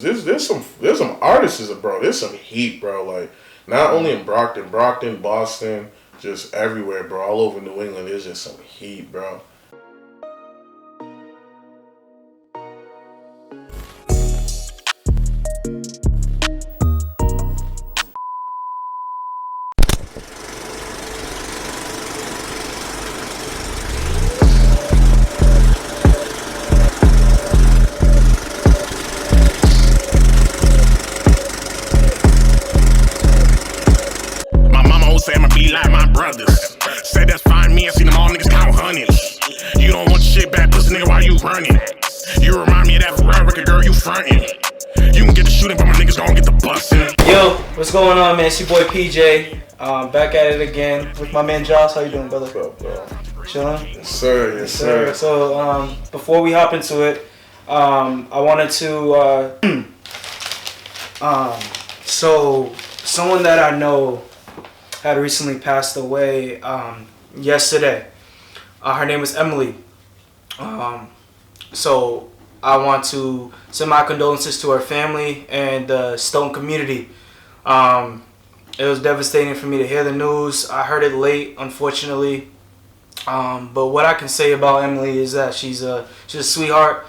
There's some artists, bro. There's some heat, bro. Like not only in Brockton, Boston, just everywhere, bro. All over New England, there's just some heat, bro. Say I'ma be like my brothers. Say that's fine, me, I seen them all niggas count hundreds. You don't want shit back, pussy nigga, why you running? You remind me of that Ferrari record, girl, you frontin'. You can get the shooting, but my niggas gon' get the bustin'. Yo, what's going on, man? It's your boy PJ. Back at it again with my man Jiles. How you doing, brother? What's up, bro? Chillin'? Yes, sir. Yes, sir. So, before we hop into it, I wanted to, so someone that I know had recently passed away yesterday. Her name was Emily. So I want to send my condolences to her family and the Stone community. It was devastating for me to hear the news. I heard it late, unfortunately. But what I can say about Emily is that she's a sweetheart,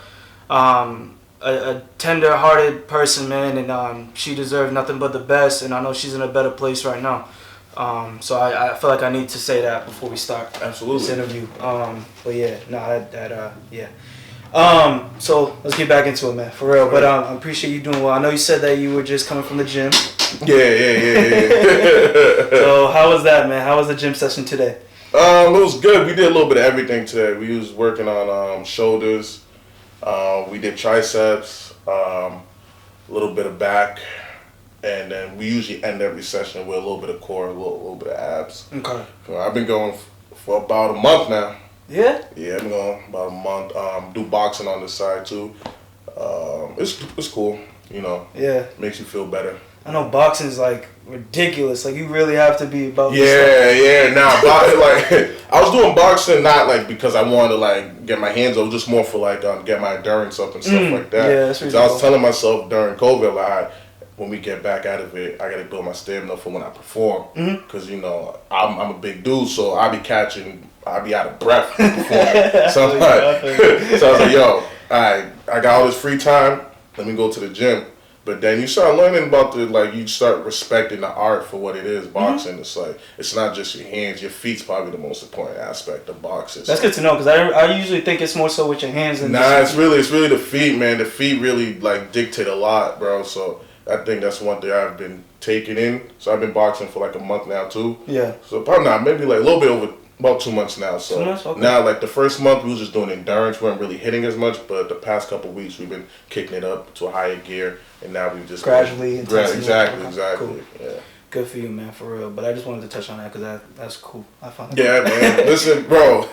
a tender-hearted person, man, and she deserved nothing but the best. And I know she's in a better place right now. So I feel like I need to say that before we start Absolutely. this interview. But yeah, yeah. So let's get back into it, man, for real. But I appreciate you doing well. I know you said that you were just coming from the gym. Yeah. So how was that, man? How was the gym session today? It was good. We did a little bit of everything today. We was working on shoulders. We did triceps. A little bit of back. And then we usually end every session with a little bit of core, a little bit of abs. Okay. So I've been going for about a month now. Yeah? Yeah, I've been going about a month. Do boxing on the side too. It's cool, you know. Yeah. Makes you feel better. I know boxing's like ridiculous. Like you really have to be about this stuff. Nah, like I was doing boxing not like because I wanted to like get my hands over, just more for like get my endurance up and stuff like that. Yeah, that's so I was telling myself during COVID, like, when we get back out of it, I gotta build my stamina for when I perform. Cause you know I'm a big dude, so I be out of breath performing. So I was like, yo, I got all this free time. Let me go to the gym. But then you start learning about you start respecting the art for what it is. Boxing, it's like it's not just your hands. Your feet's probably the most important aspect of boxing. That's good to know, because I usually think it's more so with your hands than. Nah, it's really the feet, man. The feet really like dictate a lot, bro. So I think that's one thing I've been taking in. So I've been boxing for like a month now too. Yeah. So probably not, maybe like a little bit over about 2 months now. So 2 months? Okay. Now like the first month we was just doing endurance. We weren't really hitting as much, but the past couple of weeks we've been kicking it up to a higher gear, and now we've just gradually. Exactly. Cool. Yeah. Good for you, man, for real. But I just wanted to touch on that because that's cool. I found Yeah, man. Listen, bro,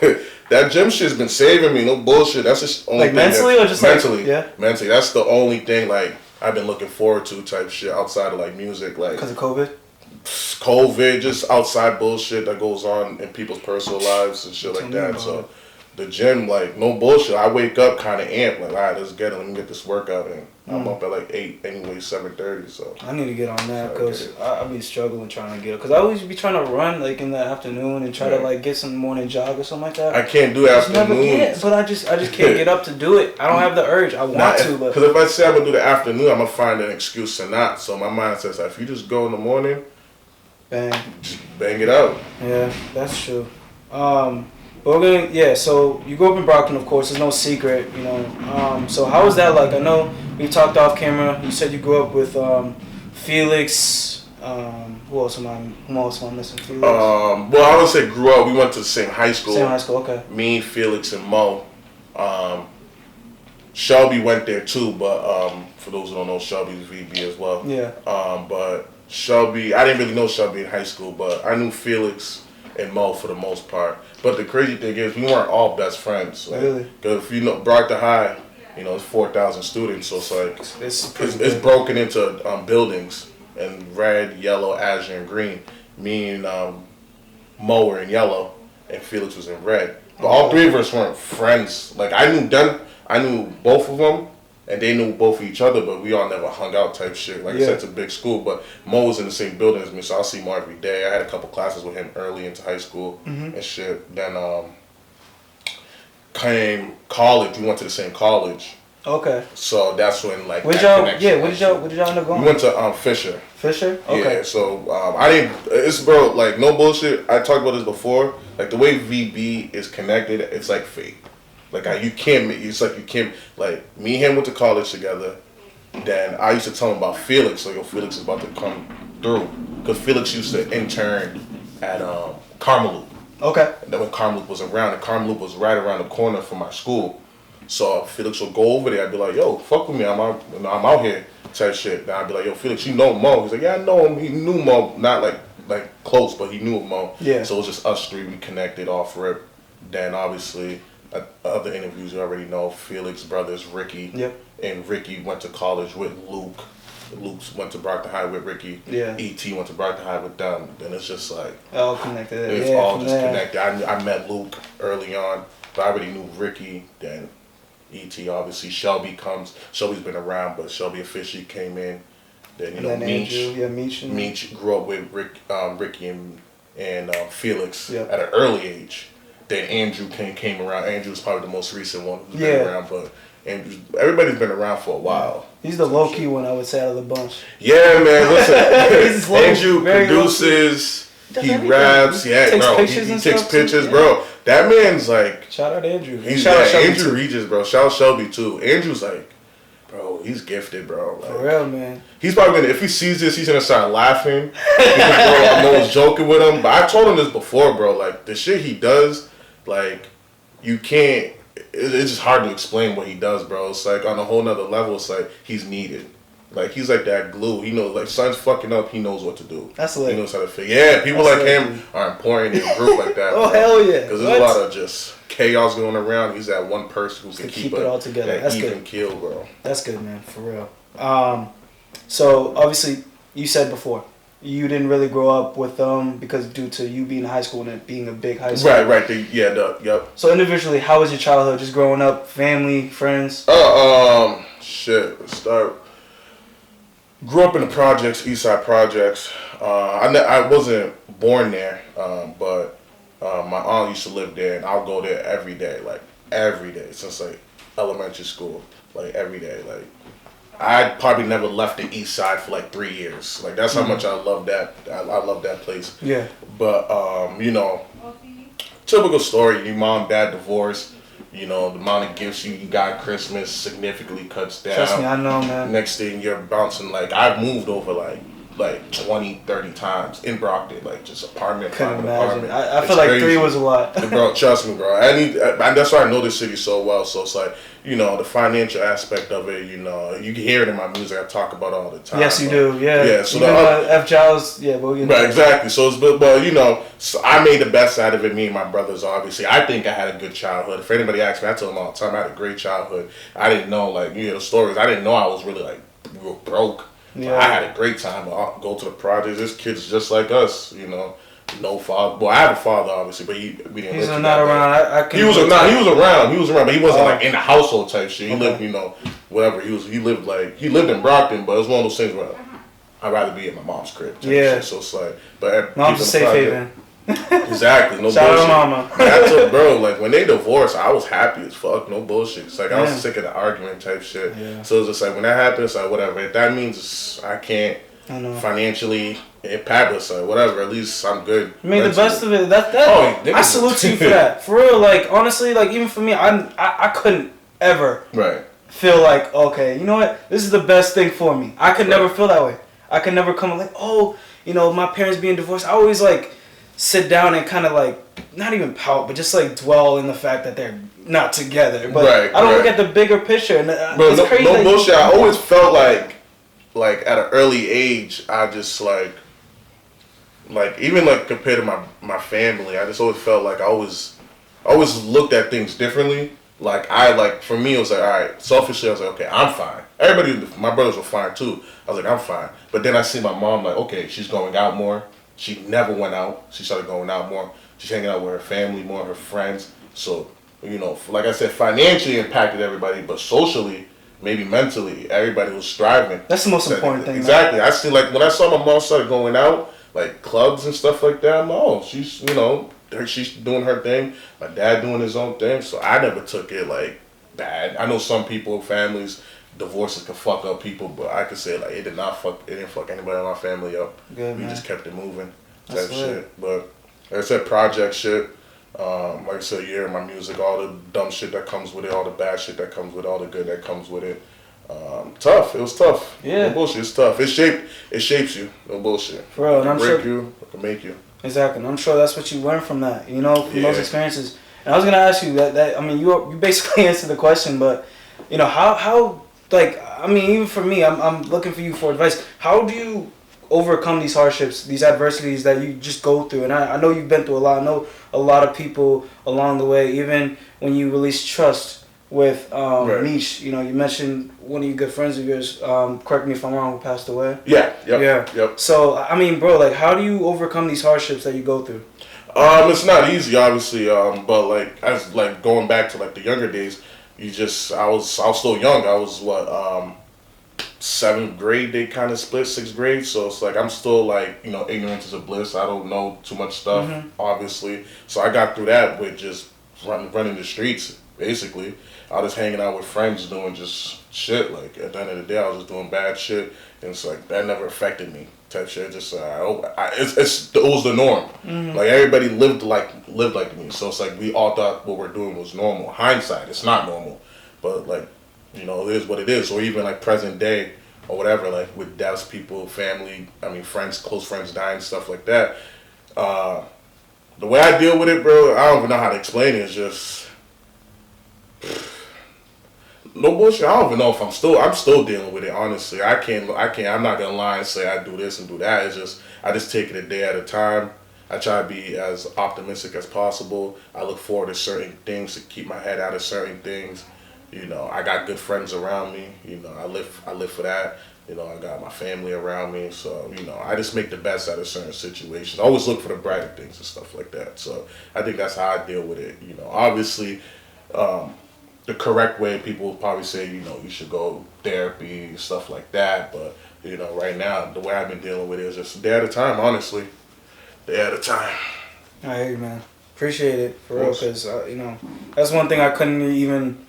that gym shit's been saving me. No bullshit. That's just only like thing mentally or just mentally. Like, yeah. Mentally, that's the only thing like I've been looking forward to type shit outside of like music, like because of COVID, just outside bullshit that goes on in people's personal lives and shit like that. So the gym, like no bullshit. I wake up kind of amped, like all right, let's get it. Let me get this workout in. I'm up at like 8 anyway, 7:30. So I need to get on that because I be struggling trying to get it. Because I always be trying to run like in the afternoon and try to like get some morning jog or something like that. I can't do afternoons. But I just can't get up to do it. I don't have the urge. I want to, but because if I say I'm gonna do the afternoon, I'm gonna find an excuse to not. So my mind says if you just go in the morning, just bang it out. Yeah, that's true. But we're gonna, so you grew up in Brockton, of course, there's no secret, you know. So how was that like? I know we talked off camera, you said you grew up with Felix, who else am I missing? Felix? Well, I would say grew up, we went to the same high school. Same high school, okay. Me, Felix, and Mo. Shelby went there too, but for those who don't know, Shelby's VB as well. Yeah. But Shelby, I didn't really know Shelby in high school, but I knew Felix and Mo for the most part. But the crazy thing is, we weren't all best friends. Like, really? Because if you know, Brockton High, you know, it's 4,000 students, so it's like it's broken into buildings in red, yellow, azure, and green. Me and Mo were in yellow, and Felix was in red. But all three of us weren't friends. Like I knew both of them, And they knew both of each other, but we all never hung out type shit. Like I said, it's a big school, but Mo was in the same building as me, so I'll see Mo every day. I had a couple classes with him early into high school and shit. Then came college. We went to the same college. Okay. So that's when like where did y'all end up going? We went to Fisher. Fisher? Okay. Yeah, so I didn't. It's bro, like no bullshit. I talked about this before. Like the way VB is connected, it's like fake. Like you can't. It's like you can't. Like me and him went to college together. Then I used to tell him about Felix. Like, yo, Felix is about to come through because Felix used to intern at Carmel. Okay. And then when Carmel was around, and Carmel was right around the corner from my school. So Felix would go over there. I'd be like, yo, fuck with me. I'm out here. Type shit. Then I'd be like, yo, Felix, you know Mo? He's like, yeah, I know him. He knew Mo, not like close, but he knew Mo. Yeah. So it was just us three. We connected off rip. Then obviously, other interviews you already know. Felix brothers, Ricky. Yep. And Ricky went to college with Luke. Luke went to Brockton High with Ricky. Yeah. E.T. went to Brockton High with them. Then it's just like all connected. It's all just connected. I met Luke early on, but I already knew Ricky. Then E.T. obviously Shelby's been around, but Shelby officially came in. Then Meech grew up with Ricky and Felix at an early age. Then Andrew came around. Andrew was probably the most recent one who's been around, but everybody's been around for a while. He's the low key one, I would say, out of the bunch. Yeah, man. Listen, Andrew produces. He raps, he takes pictures, bro. That man's like... Shout out Andrew. Andrew Regis, bro. Shout out Shelby, too. Andrew's like, bro, he's gifted, bro. Like, for real, man. He's probably gonna, if he sees this, he's gonna start laughing. Because bro, Mo's joking with him. But I told him this before, bro. Like, the shit he does, like, you can't... It's just hard to explain what he does, bro. It's like, on a whole nother level, it's like, he's needed. Like, he's like that glue. He knows, like, son's fucking up, he knows what to do. That's lit. He knows how to fix. Yeah, people like him are important in a group like that. Oh, hell yeah. Because there's a lot of just chaos going around. He's that one person who can keep it all together. That's even good. Kill, bro. That's good, man, for real. So, obviously, you said before, you didn't really grow up with them because due to you being in high school and it being a big high school. Right. Yep. So, individually, how was your childhood? Just growing up, family, friends? Shit. Let's start. Grew up in the projects, East Side projects. I wasn't born there, but my aunt used to live there, and I'll go there every day since like elementary school, like every day. Like I probably never left the East Side for like 3 years. Like that's how much I love that. I love that place. Yeah. But typical story. Your mom, dad divorced. The amount of gifts you got Christmas significantly cuts down. Trust me, I know, man. Next thing you're bouncing, like, I've moved over, like 20, 30 times in Brockton, like, just apartment. Couldn't imagine. I feel like crazy. 3 was a lot. Bro, trust me, bro. That's why I know this city so well. So it's like, the financial aspect of it, you can hear it in my music. I talk about it all the time. Yes, you do. Yeah. Yeah. So Jiles. Yeah, but right, exactly. So it's so I made the best out of it. Me and my brothers, obviously. I think I had a good childhood. If anybody asks me, I tell them all the time I had a great childhood. I didn't know, like, the stories. I didn't know I was really like real broke. Yeah. I had a great time. I go to the projects. This kid's just like us, No father. Well, I have a father, obviously, but we didn't. He's not around. He was around, but he wasn't like in the household type shit. He lived, whatever. He lived in Brockton, but it was one of those things where I'd rather be at my mom's crib. Shit. So it's like, but mom's a safe haven. Exactly. No Shout bullshit. out mama. That's a bro. Like when they divorced, I was happy as fuck. No bullshit. It's like I was sick of the argument type shit. Yeah. So it's just like when that happens, like whatever. If that means I can't financially impact us or whatever, at least I'm good. I mean, the best of it. I salute you for that. For real. Like honestly, like even for me, I couldn't ever feel like, okay, you know what? This is the best thing for me. I could never feel that way. I could never come like, my parents being divorced. I always like sit down and kind of like not even pout, but just like dwell in the fact that they're not together. But I don't look at the bigger picture. And it's crazy. No bullshit. I always felt like at an early age, I just like even like compared to my family, I just always felt like I always looked at things differently. For me, it was like, all right, selfishly, I was like, okay, I'm fine. My brothers were fine too. I was like, I'm fine. But then I see my mom like, okay, she's going out more. She never went out. She started going out more. She's hanging out with her family more, her friends. So, like I said, financially impacted everybody, but socially, maybe mentally, everybody was striving. That's the most important thing. Exactly. I see, like, when I saw my mom started going out, like, clubs and stuff like that, I'm like, oh, she's, you know, she's doing her thing. My dad doing his own thing. So I never took it, like, bad. I know some people, families, divorces can fuck up people, but I could say, like, it didn't fuck anybody in my family up. Good, we man. just kept it moving. That's Type shit. But, like I said, project shit. Like I said, yeah, my music, all the dumb shit that comes with it, all the bad shit that comes with it, all the good that comes with it. Tough. It was tough. Yeah. No bullshit. It's tough. It shapes you. No bullshit. For real, and I'm break sure you. It can make you. Exactly. And I'm sure that's what you learned from that. You know, from Yeah. those experiences. And I was gonna ask you that I mean, you basically answered the question, but you know, how like, I mean, even for me, I'm looking for you for advice. How do you overcome these hardships, these adversities that you just go through? And I know you've been through a lot. I know a lot of people along the way. Even when you released Trust with Right. Niche, you know, you mentioned one of your good friends of yours. Correct me if I'm wrong, who passed away. Yeah. Yep. Yeah. Yep. So I mean, bro, like, how do you overcome these hardships that you go through? It's not easy, obviously. But like, as like going back to like the younger days, I was still young. I was what, 7th grade. They kind of split 6th grade, so it's like I'm still like, you know, ignorance is a bliss. I don't know too much stuff, obviously. So I got through that with just running the streets, basically. I was hanging out with friends doing just shit. Like, at the end of the day, I was just doing bad shit, and it's like that never affected me. Type shit. Just it was the norm. Like, everybody lived like me. So it's like we all thought what we're doing was normal. Hindsight, it's not normal, but like, you know, it is what it is. Or even like present day or whatever, like with deaths, people, family, I mean, friends, close friends dying, stuff like that. The way I deal with it, bro, I don't even know how to explain it. It's just no bullshit. I don't even know if I'm still dealing with it, honestly. I'm not gonna lie and say I do this and do that. It's just, I just take it a day at a time. I try to be as optimistic as possible. I look forward to certain things to keep my head out of certain things. You know, I got good friends around me. You know, I live for that. You know, I got my family around me. So, you know, I just make the best out of certain situations. I always look for the brighter things and stuff like that. So I think that's how I deal with it. You know, obviously, the correct way, people will probably say, you know, you should go therapy, stuff like that. But, you know, right now, the way I've been dealing with it is just a day at a time, honestly. Day at a time. I hear you, man. Appreciate it, for real, because, you know, that's one thing I couldn't even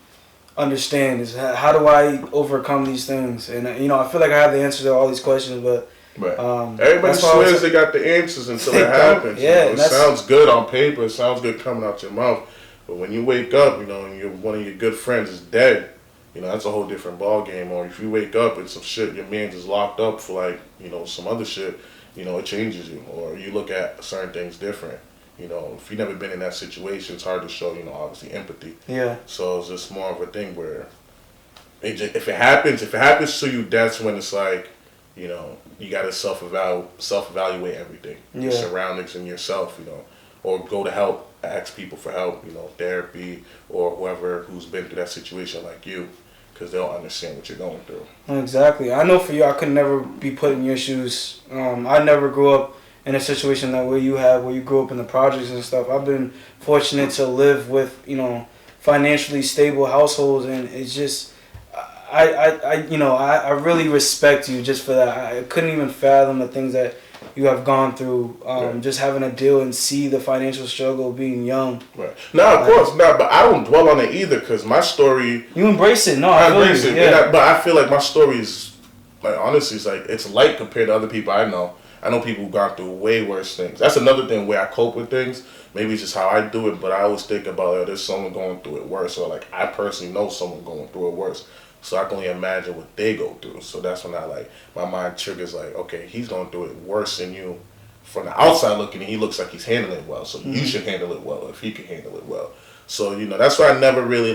understand is how do I overcome these things? And, you know, I feel like I have the answers to all these questions, but... Right. Everybody swears they got the answers until it happens. Yeah, you know, it sounds good on paper. It sounds good coming out your mouth. But when you wake up, you know, and one of your good friends is dead, you know, that's a whole different ball game. Or if you wake up and some shit, your man's is locked up for, like, you know, some other shit, you know, it changes you. Or you look at certain things different. You know, if you've never been in that situation, it's hard to show, you know, obviously empathy. Yeah. So it's just more of a thing where if it happens to you, that's when it's like, you know, you got to self-evaluate everything. Yeah. Your surroundings and yourself, you know. Or go to help, ask people for help, you know, therapy, or whoever who's been through that situation like you, because they'll understand what you're going through. Exactly. I know for you, I could never be put in your shoes. I never grew up in a situation that where you grew up in the projects and stuff. I've been fortunate to live with, you know, financially stable households, and it's just, I really respect you just for that. I couldn't even fathom the things that you have gone through, just having to deal and see the financial struggle being young. Right. No, of course, no, but I don't dwell on it either, because my story... You embrace it. No, I embrace it. Yeah. But I feel like my story is, like, honestly, it's like, it's light compared to other people I know. I know people who've gone through way worse things. That's another thing where I cope with things. Maybe it's just how I do it, but I always think about, there's someone going through it worse, or like, I personally know someone going through it worse. So I can only imagine what they go through. So that's when my mind triggers like, okay, he's going through it worse than you. From the outside looking, he looks like he's handling it well. So you should handle it well if he can handle it well. So, you know, that's why I never really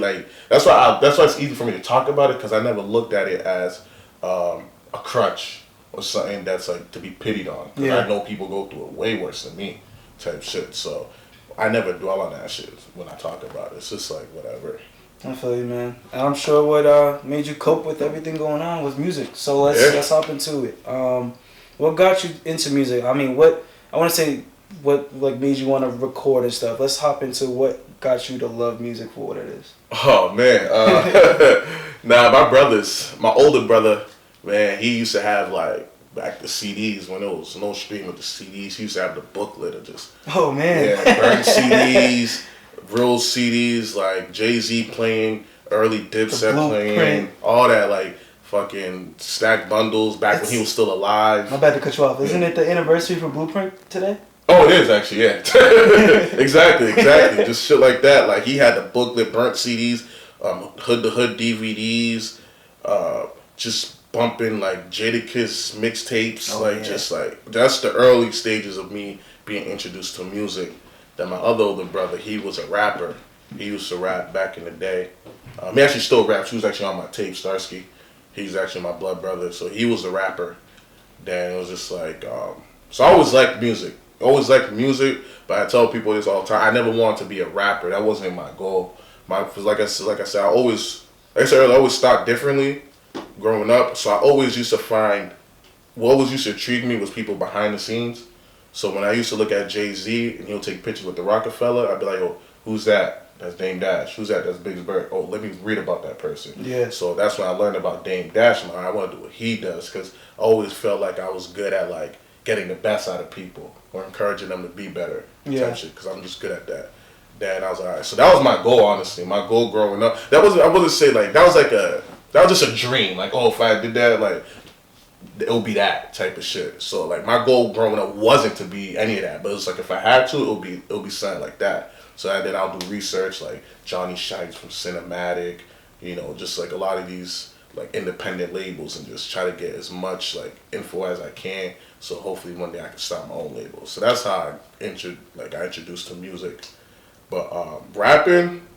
that's why it's easy for me to talk about it, because I never looked at it as a crutch or something that's like to be pitied on. Because I know people go through it way worse than me type shit. So I never dwell on that shit when I talk about it. It's just like whatever. I feel you, man. And I'm sure what made you cope with everything going on was music. So let's hop into it. What got you into music? I mean, what like made you want to record and stuff? Let's hop into what got you to love music for what it is? Oh man, nah, my older brother, man, he used to have like back the CDs when there was no stream with the CDs. He used to have the booklet of just burnt CDs, real CDs like Jay-Z playing, early Dipset playing, all that like fucking stacked bundles back when he was still alive. My bad to cut you off. Isn't it the anniversary for Blueprint today? Oh, it is actually, yeah. exactly. Just shit like that. Like he had the booklet, burnt CDs, hood to hood DVDs, just bumping like Jadakiss mixtapes, just like that's the early stages of me being introduced to music. Then my other older brother, he was a rapper. He used to rap back in the day. He actually still raps. He was actually on my tape, Starsky. He's actually my blood brother, so he was a rapper. Then it was just like, so I always liked music. But I tell people this all the time. I never wanted to be a rapper. That wasn't my goal. Like I said, I always thought differently growing up. So I always used to find what always used to intrigue me was people behind the scenes. So when I used to look at Jay-Z and he'll take pictures with the Rockefeller, I'd be like, oh, who's that? That's Dame Dash. Who's that? That's Big Bird. Oh, let me read about that person. Yeah. So that's when I learned about Dame Dash. I want to do what he does because I always felt like I was good at like getting the best out of people or encouraging them to be better. Type shit, because I'm just good at that. Then I was like, all right. So that was my goal, honestly. My goal growing up. I wouldn't say like that was just a dream. Like, oh, if I did that, like it would be that type of shit. So like my goal growing up wasn't to be any of that, but it was like if I had to, it would be something like that. So then I'll do research like Johnny Shites from Cinematic, just like a lot of these like independent labels and just try to get as much like info as I can. So hopefully one day I can start my own label. So that's how I introduced to music. But rapping,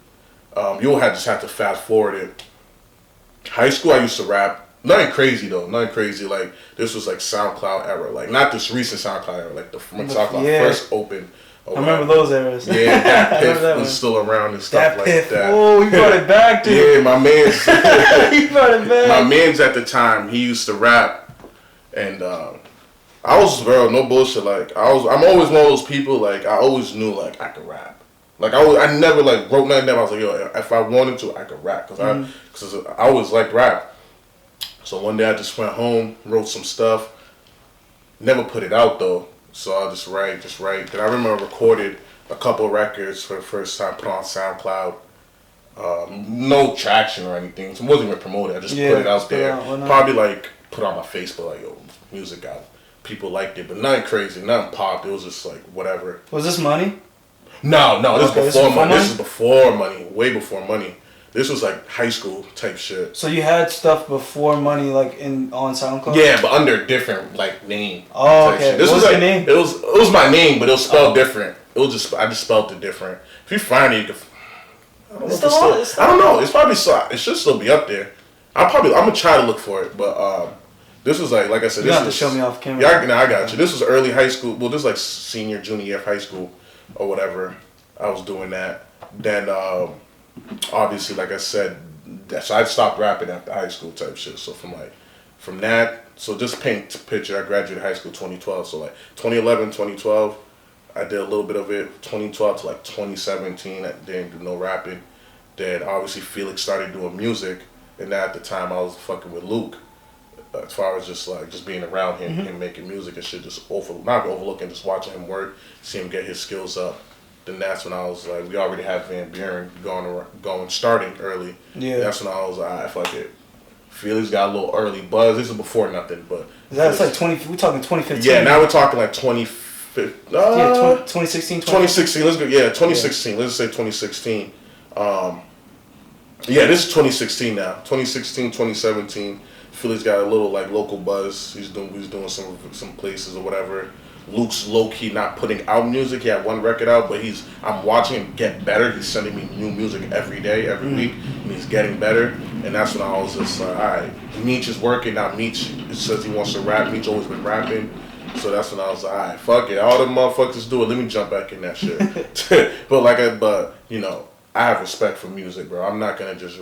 you'll just have to fast forward it. High school I used to rap. Nothing crazy though. Nothing crazy. Like this was like SoundCloud era. Like not this recent SoundCloud era. Like when SoundCloud first opened. I remember those eras. Yeah, that Piff was still around and stuff like that. Oh, you brought it back, dude. Yeah, my man's. He brought it back. My man's at the time, he used to rap, and I was, bro, no bullshit. Like I'm always one of those people. Like I always knew like I could rap. Like I never like wrote nothing down. I was like, yo, if I wanted to, I could rap because I always liked rap. So one day I just went home, wrote some stuff. Never put it out though. So I'll just write. Then I remember I recorded a couple records for the first time, put on SoundCloud. No traction or anything. So it wasn't even promoted. I just put it out there. Probably like put on my Facebook like, yo, music out. People liked it, but nothing crazy, nothing popped. It was just like whatever. Was this money? No, this is before money. This is before money, way before money. This was like high school type shit. So you had stuff before money, like on SoundCloud? Yeah, but under a different like name. Oh, okay. This was like your name? It was my name, but it was spelled different. I just spelled it different. If you find it, you can. I don't know. It's probably still. It should still be up there. I'm gonna try to look for it, but this was like I said. You this have was, to show me off camera. Yeah, I got you. This was early high school. Well, this was like senior, junior year of high school, or whatever. I was doing that. Then obviously, like I said. So I stopped rapping after high school type shit. So from that, so just paint a picture. I graduated high school 2012. So like 2011, 2012, I did a little bit of it. 2012 to like 2017, I didn't do no rapping. Then obviously Felix started doing music, and at the time I was fucking with Luke. As far as just being around him, him making music and shit, not overlooking, just watching him work, see him get his skills up. Then that's when I was like, we already have Van Buren starting early. Yeah. That's when I was like, alright, fuck it. Felix got a little early buzz. This is before nothing, but. That's like we're talking 2015. Yeah, now we're talking like 2015. 2016, 2016, let's go, 2016. Yeah. Let's say 2016. This is 2016 now. 2016, 2017. Felix got a little like local buzz. He's doing some places or whatever. Luke's low-key not putting out music. He had one record out, but I'm watching him get better. He's sending me new music every day, every week, and he's getting better. And that's when I was just like, all right, Meech is working. Now Meech says he wants to rap. Meech always been rapping. So that's when I was like, all right, fuck it. All the motherfuckers do it. Let me jump back in that shit. but I have respect for music, bro. I'm not going to just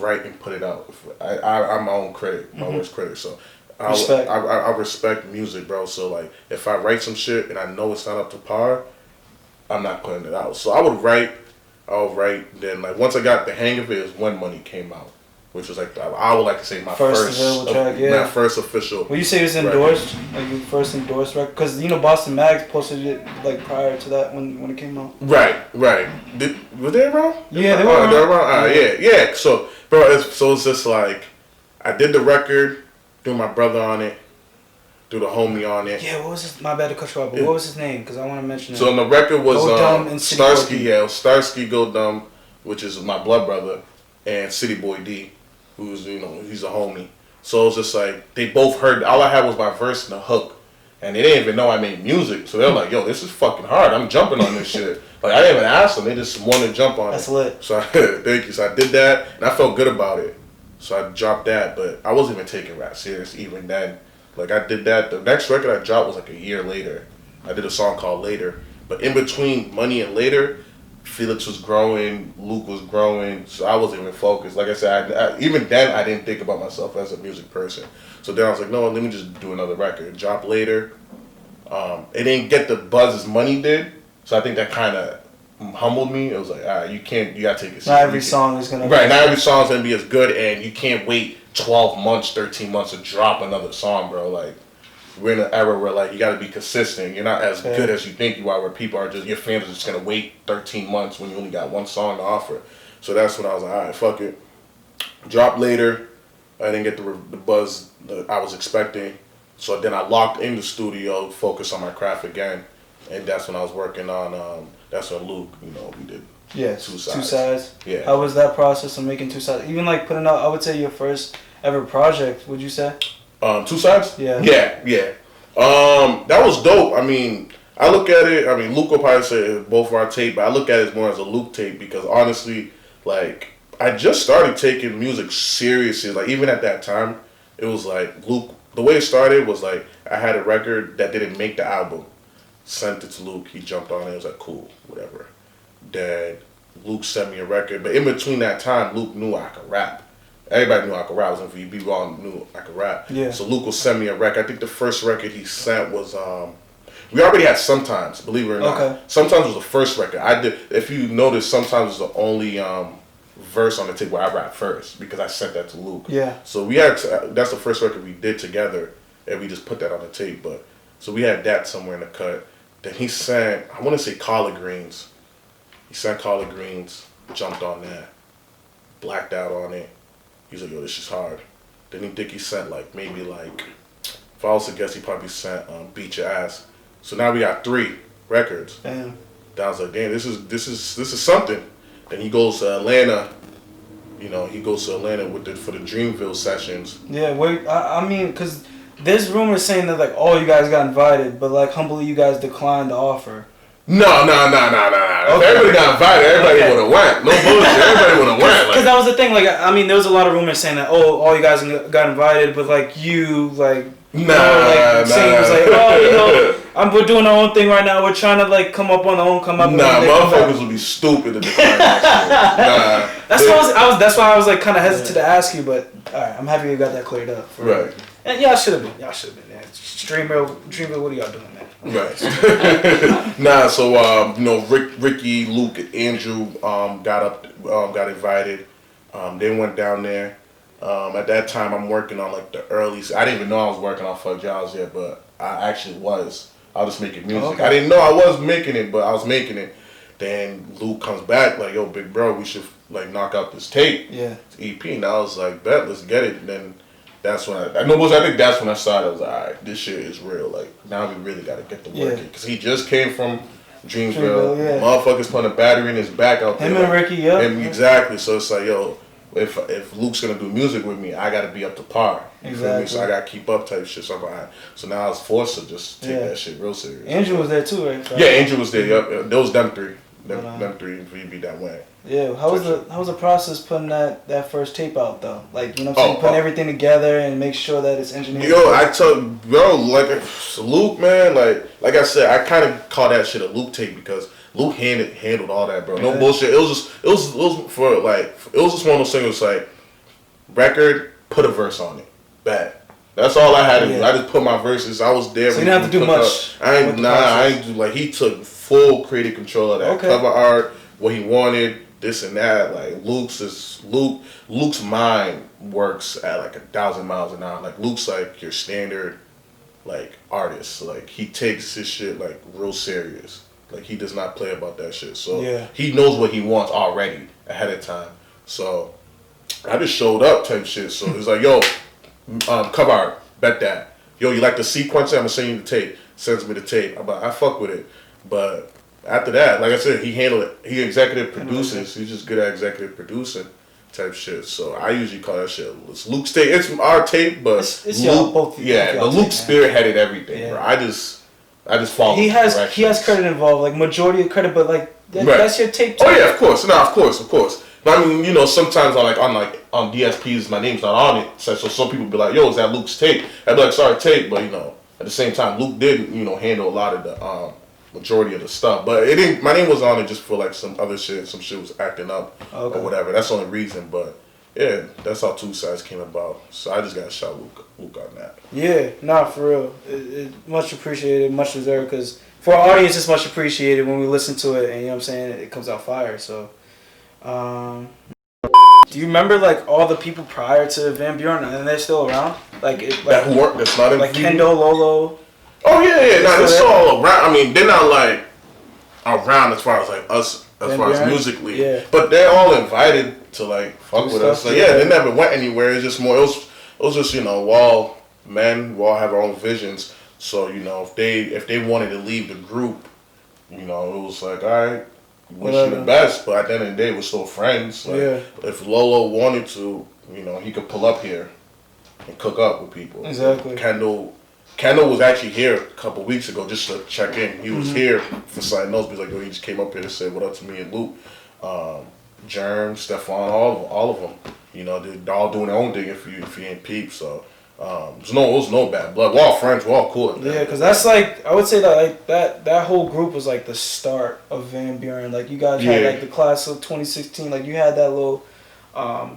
write and put it out. I'm my own critic, my worst critic, so... I respect music, bro. So like, if I write some shit and I know it's not up to par, I'm not putting it out. So I would write, I'll write. Then like once I got the hang of it is when Money came out, which was like I would like to say my first track, my first official. Well, you say it's endorsed, like your first endorsed record, because Boston Mags posted it like prior to that when it came out. Right. Were they around? Yeah, they were around. They're around. Yeah. So, bro, it's just like I did the record, threw my brother on it, threw the homie on it. Yeah, what was his? My bad to cut you off, but what was his name? Because I want to mention it. So, the record was Go Dumb and City Starsky. Boy D. Yeah, Starsky, Go Dumb, which is my blood brother, and City Boy D, who's he's a homie. So it's just like they both heard. All I had was my verse and the hook, and they didn't even know I made music. So they're like, "Yo, this is fucking hard. I'm jumping on this shit." Like I didn't even ask them. They just wanted to jump on it. That's lit. So thank you. So I did that, and I felt good about it. So I dropped that, but I wasn't even taking rap serious even then. Like I did that. The next record I dropped was like a year later. I did a song called Later. But in between Money and Later, Felix was growing, Luke was growing, so I wasn't even focused. Like I said, even then I didn't think about myself as a music person. So then I was like, no, let me just do another record. Drop Later. It didn't get the buzz as Money did, so I think that kind of humbled me. It was like, all right, you gotta take it seriously. Not every song is gonna not every song's gonna be as good, and you can't wait 12 months, 13 months to drop another song, bro. Like, we're in an era where, like, you gotta be consistent. You're not as good as you think you are, where people are just, your fans are just gonna wait 13 months when you only got one song to offer. So that's when I was like, all right, fuck it. Drop Later. I didn't get the buzz that I was expecting. So then I locked in the studio, focused on my craft again. And that's when I was working on, that's when Luke, we did. Yeah, Two sides. Yeah. How was that process of making 2 sides? Even like putting out, I would say your first ever project, would you say? 2 sides? Yeah. Yeah. That was dope. I mean, I look at it, Luke will probably say both of our tape, but I look at it more as a Luke tape because honestly, like, I just started taking music seriously. Like, even at that time, it was like Luke, the way it started was like, I had a record that didn't make the album. Sent it to Luke, he jumped on it, it was like, cool, whatever. Then Luke sent me a record, but in between that time, Luke knew I could rap. Everybody knew I could rap. I was in VB Raw, knew I could rap. Yeah. So Luke will send me a record. I think the first record he sent was we already had Sometimes, believe it or not. Okay. Sometimes was the first record. I did. If you notice, Sometimes was the only verse on the tape where I rapped first because I sent that to Luke. Yeah. So we had that's the first record we did together, and we just put that on the tape. But so we had that somewhere in the cut. Then he sent, I want to say Collard Greens. He sent Collard Greens, jumped on that, blacked out on it. He's like, yo, this is hard. Then he sent maybe if I was to guess, he probably sent Beat Your Ass. So now we got 3 records. Damn. Then I was like, damn, this is something. Then he goes to Atlanta. He goes to Atlanta for the Dreamville sessions. Yeah, wait, I mean, because there's rumors saying that you guys got invited, but humbly you guys declined the offer. No. If everybody got invited, everybody would have went. No bullshit. Everybody would have went. Because that was the thing. There was a lot of rumors saying that all you guys got invited, but we're doing our own thing right now. We're trying to come up on our own, come up. Motherfuckers would be stupid to decline that shit. That's why I was kind of hesitant to ask you, but all right, I'm happy you got that cleared up. Right. And y'all should have been. Yeah. Dreamville, what are y'all doing, man? Right. So Ricky, Luke, and Andrew got invited. They went down there. At that time, I'm working on the early. I didn't even know I was working on Fuck Jiles yet, but I actually was. I was just making music. Okay. I didn't know I was making it, but I was making it. Then Luke comes back yo, big bro, we should knock out this tape. Yeah. It's EP. And I was like, bet, let's get it. And then that's when I think that's when I started. I was like, all right, this shit is real. Now we really got to get to work it. Because he just came from Dreamville. Yeah. Motherfuckers putting a battery in his back out there. Him and Ricky, yeah. Exactly. So it's yo, if Luke's going to do music with me, I got to be up to par. You feel me? So I got to keep up type shit. So I'm like, all right. So now I was forced to just take that shit real serious. Andrew was there too, right? So yeah, Andrew was there. Yep. Those them 3. Them 3 in VB that way. Yeah, how was the process putting that first tape out though? Putting everything together and make sure that it's engineered. Luke, man, like I said, I kind of call that shit a Luke tape because Luke handled all that, bro. No bullshit. It was just one of those things. Record, put a verse on it, bad. That's all I had to do. I just put my verses. I was there. So you didn't have to do much. I ain't do he took full creative control of that cover art. what he wanted, this and that. Like Luke's mind works at like 1,000 miles an hour. Like Luke's like your standard like artist. Like he takes his shit like real serious. Like he does not play about that shit. So he knows what he wants already ahead of time. So I just showed up type shit. So he's like, yo, cover art, bet that. Yo, you like the sequencer? I'm gonna send you the tape. Sends me the tape. I'm like, I fuck with it. But after that, like I said, he handled it. He executive produces. He's just good at executive producing type shit. So I usually call that shit. It's Luke's tape. It's our tape, but it's Luke. Both Luke spearheaded everything, bro. I just follow. He has credit involved, like majority of credit, but like that's your tape too. Oh yeah, of course. No, of course. But I mean, you know, sometimes on DSPs, my name's not on it. So some people be like, yo, is that Luke's tape? I'd be like, sorry, tape, but you know, at the same time, Luke did, you know, handle a lot of the majority of the stuff. But it didn't. My name was on it just for like some other shit. Some shit was acting up or whatever. That's the only reason. But yeah, that's how Two Sides came about. So I just got to shout Luke on that. Yeah, nah, for real. It much appreciated, much deserved. Because for our audience, it's much appreciated when we listen to it, and you know what I'm saying, it comes out fire. So, do you remember like all the people prior to Van Buren, and they're still around? That who work? That's not in like Kendo, Lolo. Oh yeah. Nah, they're still all around. I mean, they're not like around as far as like us, as far as musically. Yeah. But they're all invited to like fuck with us. So yeah, they never went anywhere. It's just more. It was just, you know, we all have our own visions. So, you know, if they wanted to leave the group, you know, it was like, all right, wish you the best. But at the end of the day, we're still friends. Like, if Lolo wanted to, you know, he could pull up here and cook up with people. Exactly. Kendall was actually here a couple weeks ago just to check in. He was here for something else. Because like, yo, he just came up here to say what up to me and Luke, Germ, Stefan, all of them. You know, they're all doing their own thing. If you ain't peep, so there's no bad blood. We're all friends. We're all cool. Yeah, because that's like, I would say that like that whole group was like the start of Van Buren. Like you guys had like the class of 2016. Like you had that little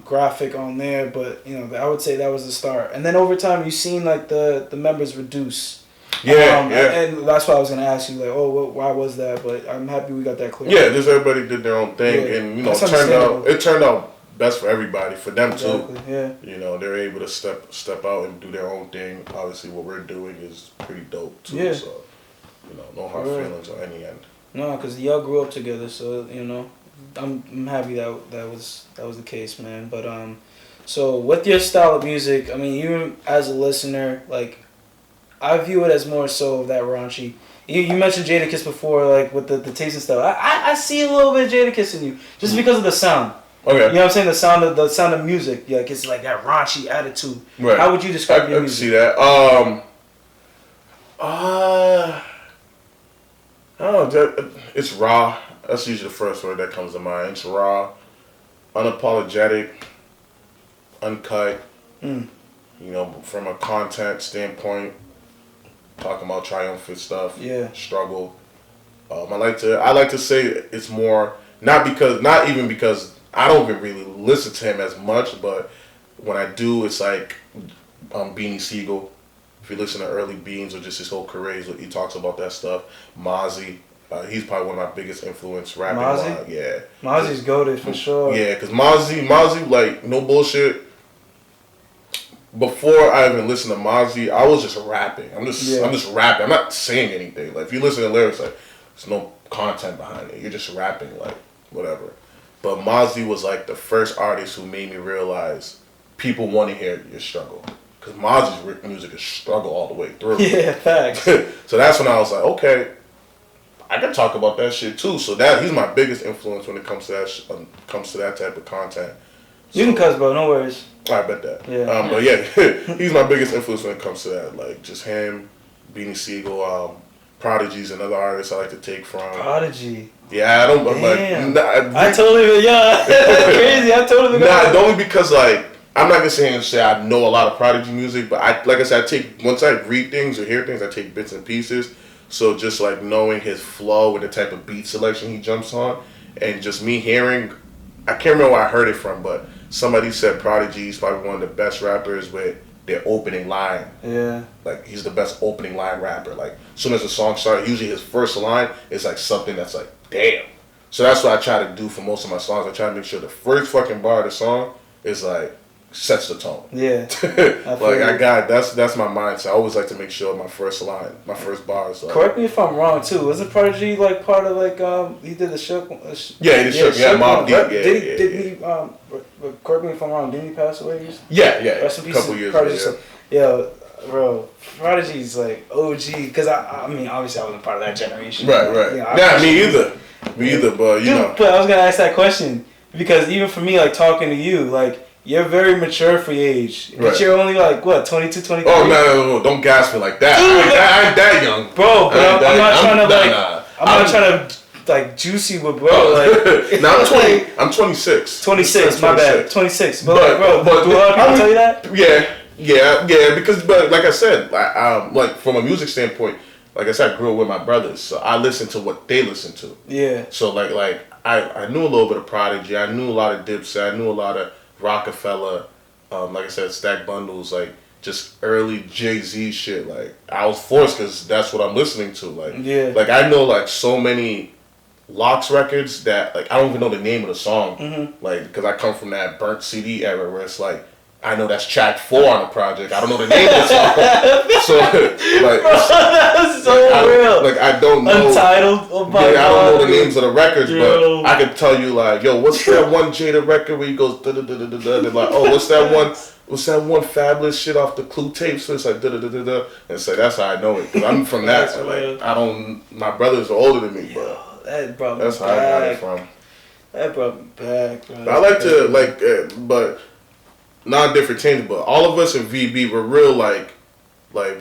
graphic on there, but you know, I would say that was the start. And then over time, you've seen like the members reduce. And that's why I was gonna ask you, like, why was that? But I'm happy we got that clear. Yeah, just everybody did their own thing, and you know, it turned out best for everybody, for them too. Yeah. You know, they're able to step out and do their own thing. Obviously, what we're doing is pretty dope too. Yeah. So, you know, no hard feelings on any end. No, because y'all grew up together, so you know, I'm happy that was the case, man. But so with your style of music, I mean, even as a listener, like, I view it as more so of that raunchy. You mentioned Jadakiss before, like with the taste and stuff. I see a little bit of Jadakiss in you, just because of the sound. Okay. You know what I'm saying? The sound of music. Like it's like that raunchy attitude. Right. How would you describe your music? I see that. It's raw. That's usually the first word that comes to mind. It's raw, unapologetic, uncut. You know, from a content standpoint, talking about triumphant stuff. Yeah. Struggle. I like to say it's more not even because I don't even really listen to him as much, but when I do, it's like Beanie Siegel. If you listen to early Beans or just his whole career, he talks about that stuff. Mozzie, he's probably one of my biggest influence rapping. Mozzie? Yeah. Mozzie's goated for sure. Yeah, because Mozzie, like, no bullshit. Before I even listened to Mozzie, I was just rapping. I'm just rapping. I'm not saying anything. Like, if you listen to lyrics, like, there's no content behind it. You're just rapping, like, whatever. But Mozzie was like the first artist who made me realize people want to hear your struggle. Because Mozzie's music is struggle all the way through. Yeah, facts. So that's when I was like, okay, I can talk about that shit too. So he's my biggest influence when it comes to that type of content. You can cuss, bro. No worries. I bet that. Yeah. But yeah, he's my biggest influence when it comes to that. Like just him, Beanie Siegel, Prodigy's another artist I like to take from. Prodigy. Yeah, I don't. Damn. I totally. Yeah, that's crazy. I totally. Only because like I'm not gonna say I know a lot of Prodigy music, but like I said, once I read things or hear things, I take bits and pieces. So just like knowing his flow and the type of beat selection he jumps on, and just me hearing, I can't remember where I heard it from, but somebody said Prodigy is probably one of the best rappers with their opening line. Yeah. Like, he's the best opening line rapper. Like, as soon as the song starts, usually his first line is like something that's like, damn. So that's what I try to do for most of my songs. I try to make sure the first fucking bar of the song is like sets the tone. Yeah. That's my mindset. I always like to make sure my first line, my first bar is like. Correct me if I'm wrong too. Wasn't Prodigy like part of like he did the Shook? Yeah, he did Shook. Yeah, Mobb Deep. Didn't he? Correct me if I'm wrong. Didn't he pass away recently? Yeah. Rest in peace. A couple years ago. Yeah, bro. Prodigy's like OG. Because I mean, obviously I wasn't part of that generation. Right. You know, Me either. But you know. But I was gonna ask that question because even for me, like talking to you, like. You're very mature for your age. But right. You're only like, what, 22, 23? Oh, no. Don't gas me like that. Dude, I ain't that young. Bro, but I'm not trying to like juice you with bro. Like, now I'm 20. I'm 26. 26, my bad. 26. But bro, do a lot of people tell you that? Yeah. Because, but like I said, like from a music standpoint, like I said, I grew up with my brothers, so I listened to what they listened to. Yeah. So like I knew a little bit of Prodigy. I knew a lot of Dipset. I knew a lot of Rockefeller, like I said, Stack Bundles, like just early Jay-Z shit. Like I was forced because that's what I'm listening to. Like like I know like so many Locks records that like I don't even know the name of the song. Like because I come from that burnt CD era where it's like I know that's track 4 on the project. I don't know the name of the song. So like that's so real. I don't know. Untitled. Oh my God. I don't know the names of the records, but I could tell you like, yo, what's that one Jada record where he goes da da da da da da? Like, oh, what's that one fabulous shit off the Clue tape? So it's like da da da da da. And so that's how I know it. Cause I'm from that. So like my brothers are older than me, bro. That brought me that's back. how I got it from. That brought me back, bro. I like to but not different things, but all of us in VB we're real like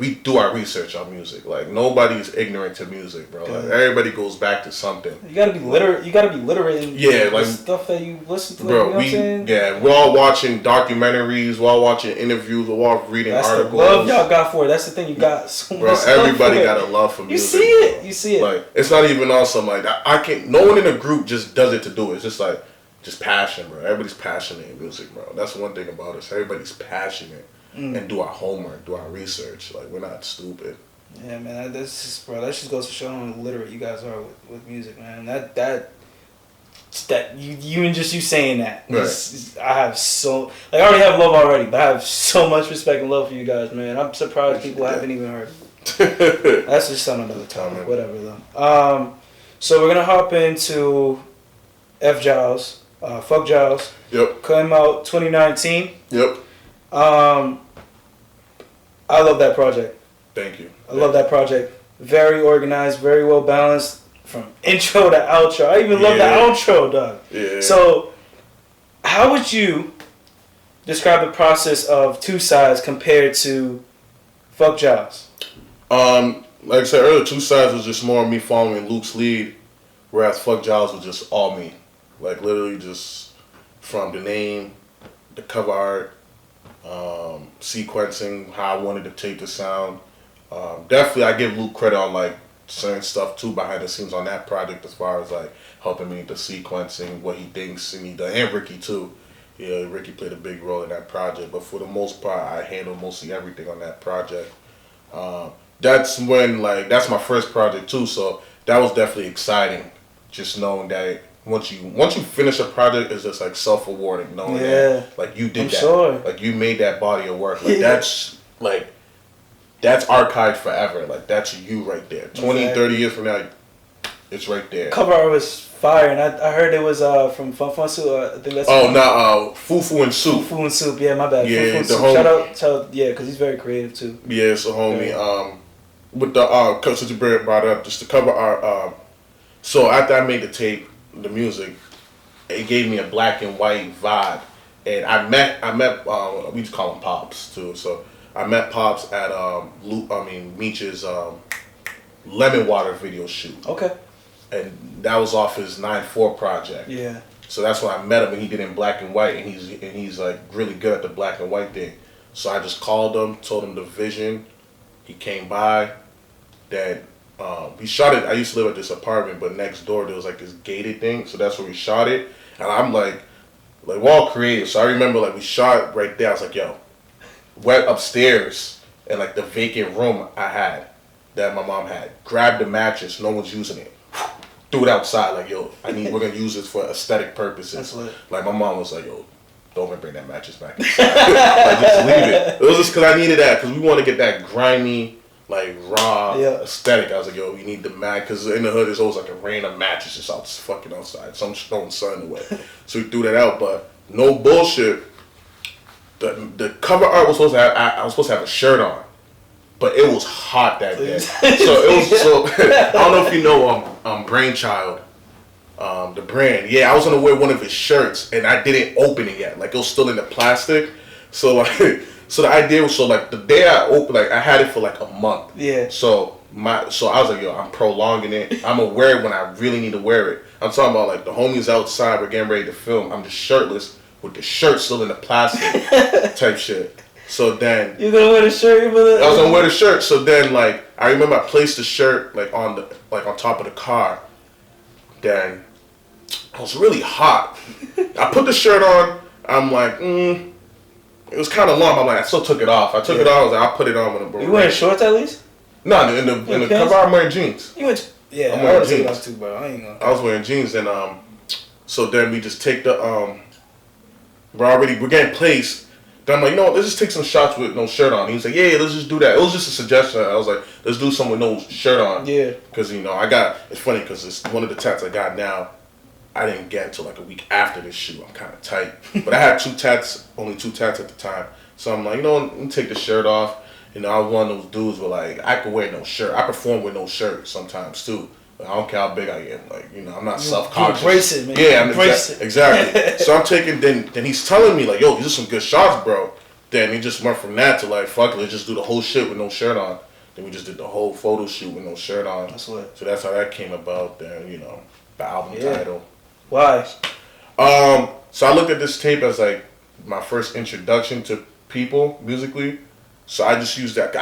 we do our research on music. Like nobody's ignorant to music, bro. Like everybody goes back to something. You gotta be literate. You gotta be literate in like stuff that you listen to. Bro, you know what I'm saying? We're all watching documentaries. We're all watching interviews. We're all reading articles. The love y'all got for it. That's the thing. You got so much. Bro, everybody got a love for music. You see it. Like it's not even awesome. Like I can't. No one in the group just does it to do it. It's just like just passion, bro. Everybody's passionate in music, bro. That's one thing about us. Everybody's passionate. And do our homework, do our research. Like we're not stupid. Yeah, man. That just goes to show how literate you guys are with music, man. That you and just you saying that. Right. I have so I already have love already, but I have so much respect and love for you guys, man. I'm surprised people haven't even heard. That's just on another topic. Whatever though. So we're gonna hop into Jiles. Fuck Jiles. Yep. Came out 2019. Yep. I love that project. Thank you. I love that project. Very organized, very well balanced from intro to outro. I even love the outro, dog. Yeah. So, how would you describe the process of Two Sides compared to Fuck Jiles? Like I said earlier, Two Sides was just more me following Luke's lead, whereas Fuck Jiles was just all me. Like literally just from the name, the cover art, sequencing, how I wanted to take the sound. Definitely I give Luke credit on like certain stuff too behind the scenes on that project as far as like helping me with the sequencing, what he thinks, and Ricky too. Yeah, Ricky played a big role in that project, but for the most part I handled mostly everything on that project. That's my first project too, so that was definitely exciting. Just knowing that once you finish a project, it's just like self-rewarding, knowing that like you did like you made that body of work. Like that's archived forever. Like that's you right there. 20, 30 years from now, it's right there. Cover art was fire, and I heard it was from Fun Fun Soup. I think that's Fufu and Soup. Fufu and Soup, yeah, my bad. Yeah, Fufu and Soup. Shout out, because he's very creative too. Yeah, it's a homie. With the since you brought it up, just the cover art. So after I made the tape, the music, it gave me a black and white vibe, and I met we just call him Pops too. So I met Pops at Meech's Lemon Water video shoot. Okay. And that was off his 9-4 project. Yeah. So that's when I met him, and he did it in black and white, and he's like really good at the black and white thing. So I just called him, told him the vision. He came by. Then we shot it. I used to live at this apartment, but next door there was like this gated thing. So that's where we shot it. And I'm like we're all creative. So I remember like we shot right there. I was like, yo, went upstairs and like the vacant room I had that my mom had. Grabbed the mattress. No one's using it. threw it outside. Like, yo, we're gonna use this for aesthetic purposes. That's lit. Like my mom was like, yo, don't even bring that mattress back inside. Like, just leave it. It was just because I needed that because we want to get that grimy, like raw aesthetic. I was like, yo, we need the mat because in the hood there's always like a rain of mattresses out fucking outside. Some throwing sun away. So we threw that out, but no bullshit. The cover art was supposed to have. I was supposed to have a shirt on, but it was hot that day. So it was so. I don't know if you know Brainchild, the brand. Yeah, I was gonna wear one of his shirts, and I didn't open it yet. Like it was still in the plastic. So like, so the idea was like the day I opened, like I had it for like a month. Yeah. So I was like, yo, I'm prolonging it. I'm gonna wear it when I really need to wear it. I'm talking about like the homies outside. We're getting ready to film. I'm just shirtless with the shirt still in the plastic type shit. So then you're gonna wear the shirt. I was gonna wear the shirt. So then like I remember I placed the shirt like on top of the car. Then it was really hot. I put the shirt on. I'm like, it was kind of long. I'm like, I still took it off. I took it off. I was like, I'll put it on when You wearing shorts at least? No, in the cover I'm wearing jeans. You went? Yeah, I'm wearing jeans. Off too, bro. I was wearing jeans and so then we just take the we're getting placed. Then I'm like, you know what, let's just take some shots with no shirt on. He was like, yeah, let's just do that. It was just a suggestion. I was like, let's do some with no shirt on. Yeah. Because, it's funny because it's one of the tats I got now. I didn't get until like a week after this shoot. I'm kind of tight. But I had only two tats at the time. So I'm like, you know what, let me take the shirt off. I was one of those dudes where like, I could wear no shirt. I perform with no shirt sometimes too. Like, I don't care how big I am. Like, I'm not self-conscious. Embrace it, man. Yeah, embrace it. Exactly. So I'm taking, then he's telling me like, yo, these are some good shots, bro. Then he just went from that to like, fuck it, let's just do the whole shit with no shirt on. Then we just did the whole photo shoot with no shirt on. That's what. So that's how that came about. Then, the album title. Why? So I looked at this tape as like my first introduction to people musically. So I just used that.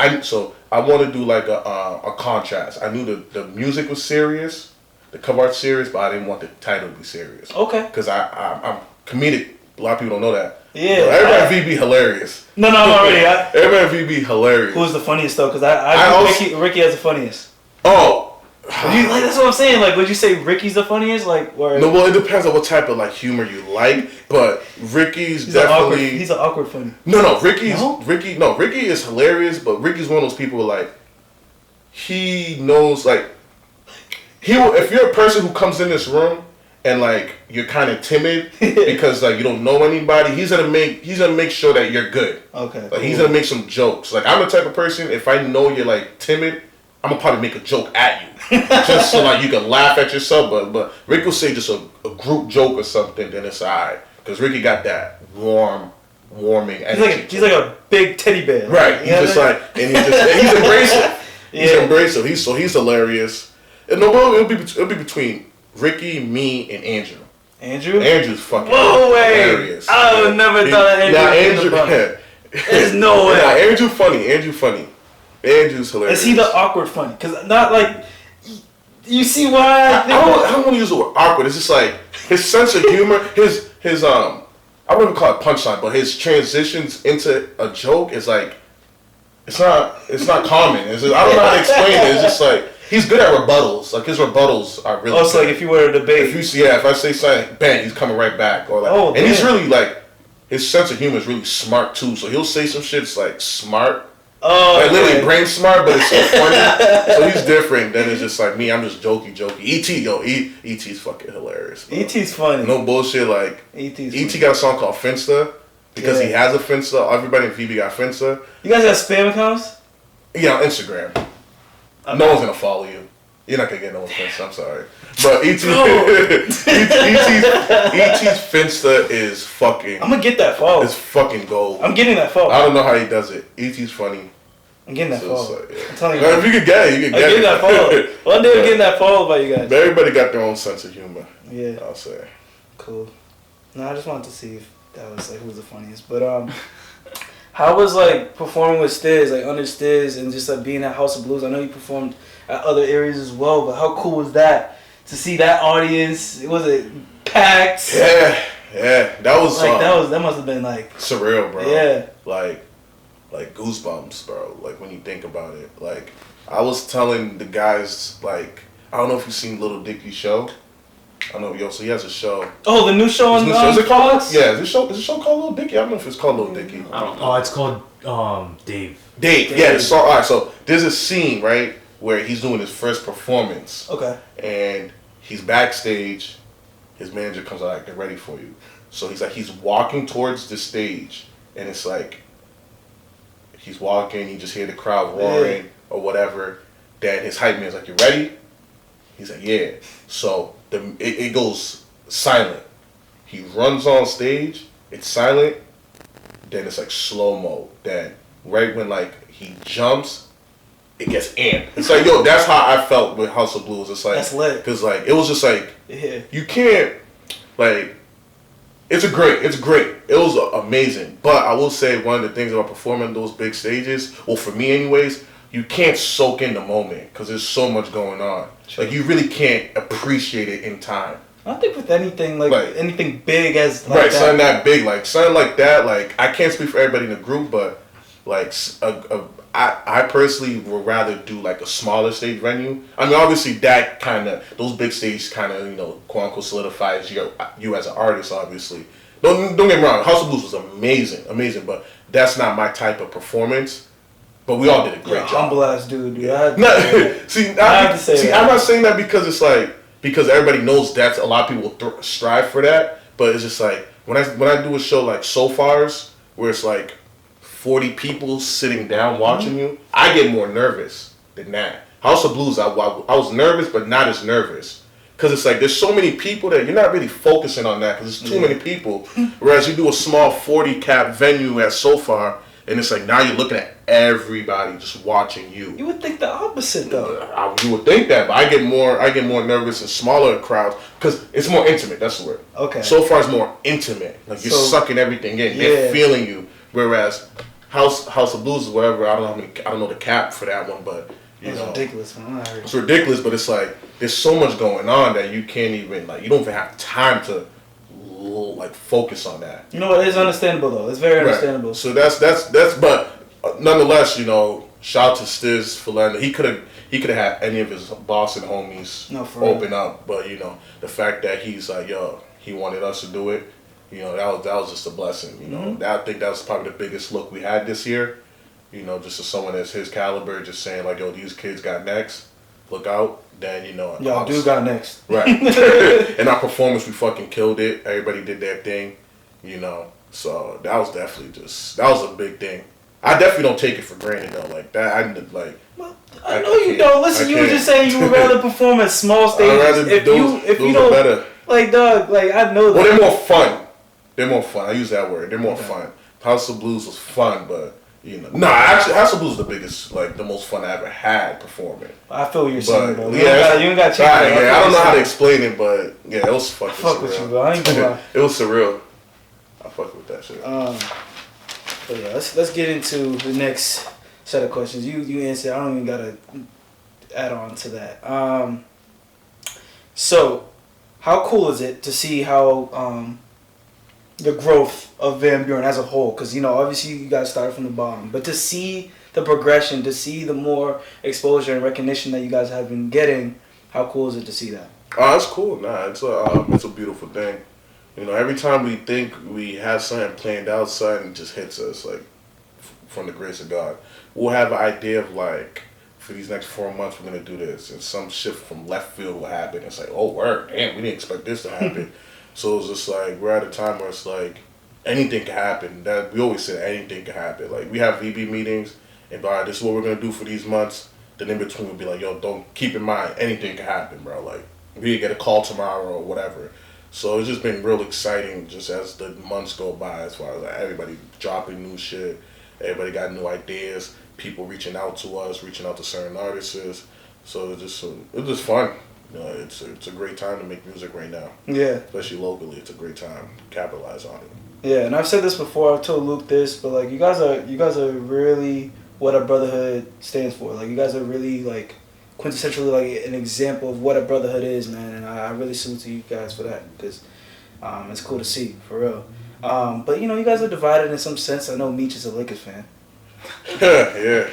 I want to do like a contrast. I knew the music was serious, the cover art serious, but I didn't want the title to be serious. Okay. Because I'm comedic. A lot of people don't know that. Yeah. So everybody VB hilarious. No, already. Everybody VB hilarious. Who's the funniest though? Because I Ricky has the funniest. Oh. That's what I'm saying. Like, would you say Ricky's the funniest? Like, or no, well, it depends on what type of like humor you like. But Ricky's definitely he's an awkward funny. No, Ricky is hilarious. But Ricky's one of those people like he knows like if you're a person who comes in this room and like you're kind of timid because like you don't know anybody, he's gonna make sure that you're good. Okay. Like he's gonna make some jokes. Like I'm the type of person if I know you're like timid, I'm gonna probably make a joke at you, just so like you can laugh at yourself. But Rick will say just a group joke or something, then it's alright. Cause Ricky got that warming energy. He's like a big teddy bear. Right. He's just like, and he's embracive. He's embracive. He's hilarious. And it'll be between Ricky, me, and Andrew. Andrew's fucking hilarious. I would never thought of Andrew. There's no way. Andrew funny. Andrew's hilarious. Is he the awkward funny? Because not like, you see why I don't want to use the word awkward. It's just like his sense of humor, his I wouldn't even call it punchline, but his transitions into a joke is like, it's not common. I don't know how to explain it. It's just like, he's good at rebuttals. Like his rebuttals are really good. So like if you were to debate. If I say something, bang, he's coming right back. Or like, and he's really like, his sense of humor is really smart too. So he'll say some shit that's like smart. Oh, like literally brain smart, but it's so funny. So he's different. Then it's just like me. I'm just jokey. E.T.'s fucking hilarious. Bro. E.T.'s funny. No bullshit. Like E.T. got a song called Finsta because he has a Finsta. Everybody in VB got Finsta. You guys have spam accounts? Yeah, on Instagram. Okay. No one's gonna follow you. You're not gonna get no one's Finsta. I'm sorry, but E.T. E.T.'s Finsta is fucking. I'm gonna get that follow. It's fucking gold. I'm getting that follow. I don't know how he does it. E.T.'s funny. I'm getting that follow. Like, yeah. I'm telling you. If you could get it, you could get it. I'm getting that follow. One day I'm getting that follow by you guys. Everybody got their own sense of humor. Yeah. I'll say. Cool. No, I just wanted to see if that was like who was the funniest. But how was like performing with Stiz, like under Stiz, and just like being at House of Blues? I know you performed at other areas as well, but how cool was that to see that audience? Was it packed? Yeah. That was like that must have been like surreal, bro. Yeah. Like goosebumps, bro. Like when you think about it, like I was telling the guys, like I don't know if you've seen Little Dicky's show. I don't know, so he has a show. Oh, the new show on is it called? Fox? Yeah, is the show called Little Dicky? I don't know if it's called Little Dicky. I don't know. Oh, it's called Dave. Yeah. So all right. So there's a scene right where he's doing his first performance. Okay. And he's backstage. His manager comes out like, "Get ready for you." So he's walking towards the stage, and it's like he's walking. You just hear the crowd roaring or whatever. Then his hype man's like, "You ready?" He's like, "Yeah." So it goes silent. He runs on stage. It's silent. Then it's like slow mo. Then right when like he jumps, it gets amped. It's like, yo, that's how I felt with House of Blues. It's like, that's lit. Cause like it was just like you can't like. It's great. It was amazing. But I will say one of the things about performing those big stages, well, for me anyways, you can't soak in the moment because there's so much going on. Like you really can't appreciate it in time. I think with anything like anything big as like something that big, like something like that. Like I can't speak for everybody in the group, but like I personally would rather do like a smaller stage venue. I mean, obviously that kind of those big stages kind of quote unquote solidifies you as an artist. Obviously, don't get me wrong. House of Blues was amazing, but that's not my type of performance. But we all did a great job. Humble ass dude. I'm not saying that because it's like because everybody knows that's a lot of people strive for that. But it's just like when I do a show like So Far's where it's like 40 people sitting down watching you, I get more nervous than that. House of Blues, I was nervous, but not as nervous. Because it's like, there's so many people that you're not really focusing on that because there's too many people. Whereas you do a small 40 cap venue at So Far, and it's like, now you're looking at everybody just watching you. You would think the opposite, though. You would think that, but I get more nervous in smaller crowds because it's more intimate, that's the word. Okay. So Far is more intimate. Like, you're sucking everything in. They're feeling you. Whereas House of Blues is whatever. I don't know the cap for that one, but it's ridiculous, man. It's ridiculous, but it's like there's so much going on that you can't even you don't even have time to focus on that. You know what? It's understandable though. It's very understandable. Right. So that's but nonetheless, shout out to Stiz for letting he could have had any of his Boston homies open up, but the fact that he's like, yo, he wanted us to do it. That was just a blessing. I think that was probably the biggest look we had this year. Just as someone that's his caliber, just saying like, yo, these kids got next. Look out. Then y'all do got next. Right. And our performance, we fucking killed it. Everybody did their thing. So that was definitely that was a big thing. I definitely don't take it for granted though. Like that, I know you don't. Listen, you were just saying you would rather perform at small stages. If you don't, better. Like dog, like I know that. Well, they're more fun. I use that word. They're more fun. House of Blues was fun, but actually, House of Blues is the biggest, the most fun I ever had performing. I feel what you're saying, bro. You ain't got to change I don't know how to explain it, but it was fucking surreal. Fuck with you, bro. I ain't gonna lie. It was surreal. I fuck with that shit. But yeah, let's get into the next set of questions. You answered. I don't even gotta add on to that. So, how cool is it to see how the growth of Van Buren as a whole? Because obviously you guys started from the bottom, but to see the progression, to see the more exposure and recognition that you guys have been getting, how cool is it to see that? Oh, it's cool. It's a beautiful thing. Every time we think we have something planned out, something just hits us from the grace of God. We'll have an idea of for these next 4 months we're gonna do this, and some shift from left field will happen. It's like, oh word, damn, we didn't expect this to happen. So it's just like we're at a time where it's like anything can happen. That we always say anything can happen. Like we have VB meetings and all right, this is what we're gonna do for these months. Then in between we'll be like, yo, don't keep in mind anything can happen, bro. Like we get a call tomorrow or whatever. So it's just been real exciting just as the months go by as far as everybody dropping new shit, everybody got new ideas, people reaching out to us, reaching out to certain artists. So it's just fun. It's a great time to make music right now. Yeah. Especially locally, it's a great time to capitalize on it. Yeah, and I've said this before. I've told Luke this, but you guys are really what a brotherhood stands for. You guys are really quintessentially an example of what a brotherhood is, man. And I really salute to you guys for that because it's cool to see for real. But you guys are divided in some sense. I know Meech is a Lakers fan. Yeah.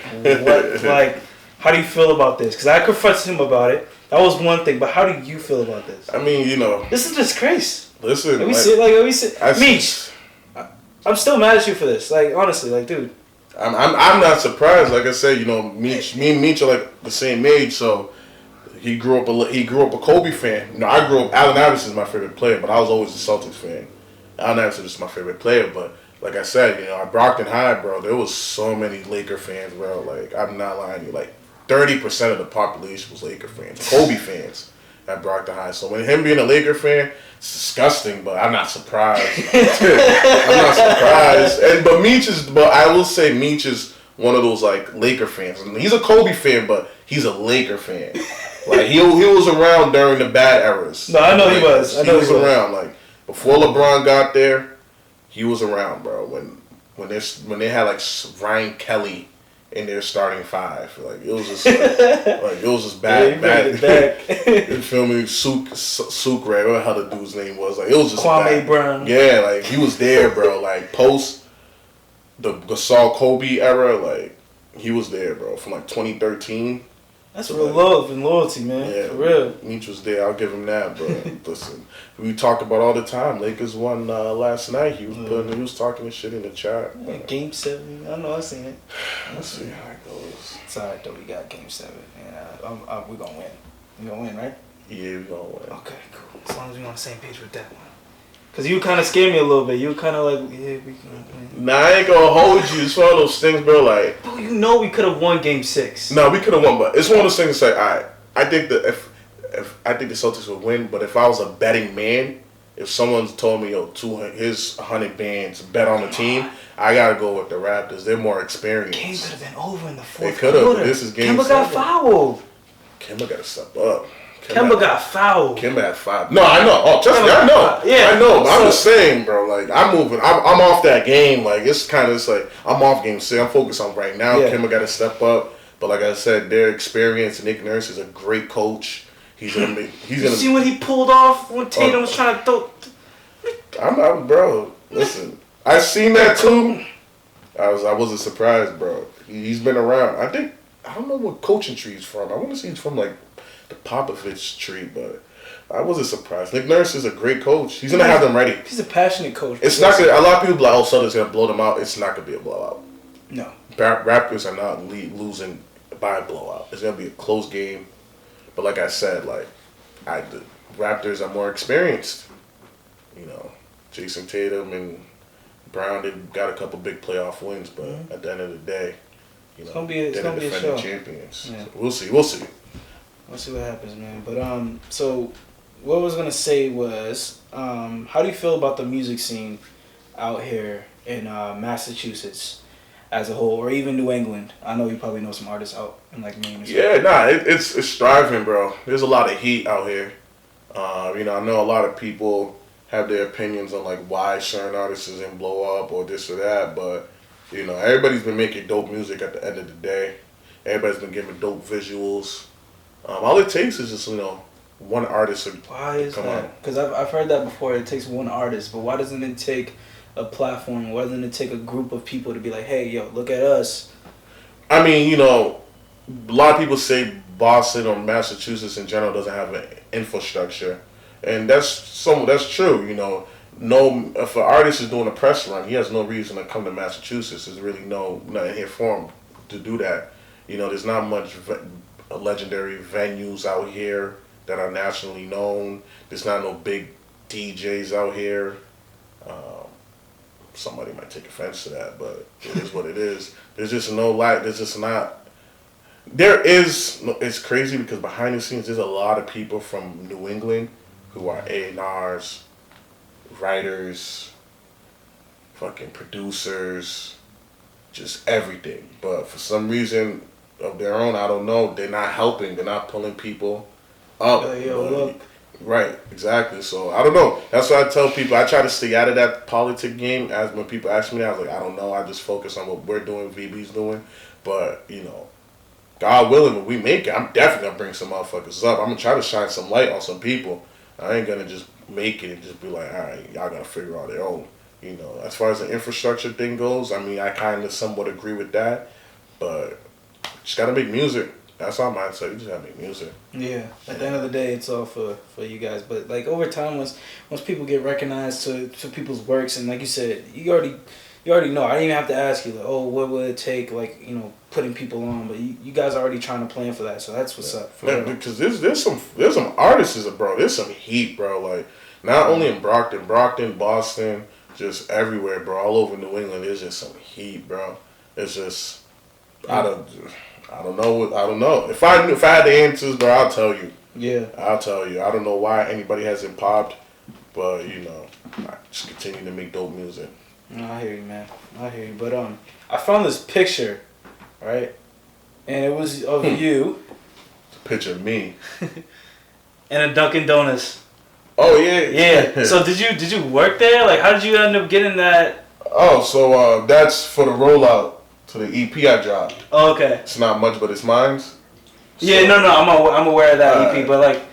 How do you feel about this? Because I confronted him about it. That was one thing, but how do you feel about this? I mean, this is disgrace. Listen, Meech, I'm still mad at you for this. Like, honestly, like, dude. I'm not surprised. Like I said, Meech, me and Meech are like the same age, so he grew up a Kobe fan. I grew up. Allen Iverson is my favorite player, but I was always a Celtics fan. Allen Iverson is my favorite player, but like I said, at Brockton High, bro, there was so many Laker fans, bro. Like, I'm not lying to you, like 30% of the population was Laker fans, Kobe fans at Brockton High. So when him being a Laker fan, it's disgusting, but I'm not surprised. I'm not surprised. But I will say Meech is one of those like Laker fans. I mean, he's a Kobe fan, but he's a Laker fan. Like he was around during the bad eras. No, I know he was. He was around. Like before LeBron got there, he was around, bro. When they had like Ryan Kelly in their starting five, like it was just bad. You feel me? Sucre, whatever the hell the dude's name was, like it was just Kwame bad. Brown. Yeah, like he was there, bro. Like post the Gasol Kobe era, like he was there, bro. From like 2013. That's real love and loyalty, man. Yeah, for real. Meech was there. I'll give him that, bro. Listen, we talked about all the time. Lakers won last night. He was talking this shit in the chat. Yeah, Game 7. I know. I seen it. Let's see how it goes. It's alright though. We got Game 7, and we gonna win. We gonna win, right? Yeah, we gonna win. Okay, cool. As long as we on the same page with that one. Cause you kind of scared me a little bit. You kind of like, yeah, we can win. Nah, I ain't gonna hold you. It's one of those things, bro. Like, bro, we could have won Game 6. No, we could have won, but it's one of those things. Like, alright, I think that if I think the Celtics would win, but if I was a betting man, if someone's told me, here's 100 bands, bet on the team, I gotta go with the Raptors. They're more experienced. Game could have been over in the fourth It could have. This is game. Kemba got fouled. Kemba got to step up. Kemba got fouled. Kemba had 5. No, I know. Oh, trust me, I know. Yeah, I know. But I'm just saying, bro. Like, I'm moving. I'm off that game. Like, it's kind of like I'm off game 6. I'm focused on right now. Yeah. Kemba got to step up. But like I said, their experience. Nick Nurse is a great coach. He's gonna. See what he pulled off when Tatum was trying to throw. I'm bro. Listen, I seen that too. I wasn't surprised, bro. He's been around. I don't know what coaching tree he's from. I want to see he's from like the Popovich tree, but I wasn't surprised. Nick Nurse is a great coach. He's gonna have them ready. He's a passionate coach. It's not gonna. A lot of people be like, "Oh, Celtics gonna blow them out." It's not gonna be a blowout. No. Raptors are not losing by a blowout. It's gonna be a close game. But like I said, the Raptors are more experienced. Jason Tatum and Brown, they got a couple big playoff wins, but at the end of the day, it's gonna be a show. Champions. Yeah. So we'll see. We'll see what happens, man. But so what I was gonna say was, how do you feel about the music scene out here in Massachusetts as a whole, or even New England? I know you probably know some artists out in like Maine. It's thriving, bro. There's a lot of heat out here. I know a lot of people have their opinions on like why certain artists didn't blow up or this or that, but everybody's been making dope music at the end of the day. Everybody's been giving dope visuals. All it takes is just one artist to why is come that? Because I've heard that before. It takes one artist, but why doesn't it take a platform? Why doesn't it take a group of people to be like, hey, yo, look at us? I mean, a lot of people say Boston or Massachusetts in general doesn't have an infrastructure. And that's true, No, if an artist is doing a press run, he has no reason to come to Massachusetts. There's really nothing here for him to do that. There's not much legendary venues out here that are nationally known. There's not no big DJs out here. Somebody might take offense to that, but it is what it is. There's just no light. There's just not. It's crazy because behind the scenes, there's a lot of people from New England who are A&Rs, writers, fucking producers, just everything. But for some reason of their own, I don't know, they're not helping. They're not pulling people up. Look. Right, exactly. So, I don't know. That's why I tell people, I try to stay out of that politic game. As when people ask me that, I was like, I don't know. I just focus on what we're doing, VB's doing. But, God willing, when we make it, I'm definitely going to bring some motherfuckers up. I'm going to try to shine some light on some people. I ain't gonna just make it and just be like, all right, y'all gotta figure out their own. As far as the infrastructure thing goes, I mean, I kind of somewhat agree with that, but just gotta make music. That's our mindset. We just gotta make music. Yeah. At the end of the day, it's all for you guys. But like over time, once people get recognized to people's works, and like you said, you already know. I didn't even have to ask you like, oh, what would it take? Like, you know, putting people on. But you guys are already trying to plan for that. So that's what's up. Yeah, because there's some artists, bro. There's some heat, bro. Like not only in Brockton, Boston, just everywhere, bro. All over New England, there's just some heat, bro. It's just I don't know. If I had the answers, bro, I'll tell you. Yeah. I'll tell you. I don't know why anybody hasn't popped, but you know, I just continue to make dope music. No, I hear you, man. I hear you. But I found this picture, right? And it was of you. It's a picture of me. And a Dunkin' Donuts. Oh yeah. Yeah. So did you work there? Like, how did you end up getting that? Oh, so that's for the rollout to the EP I dropped. Oh, okay. It's not much, but it's mine. So, yeah, no, I'm aware of that EP, but like,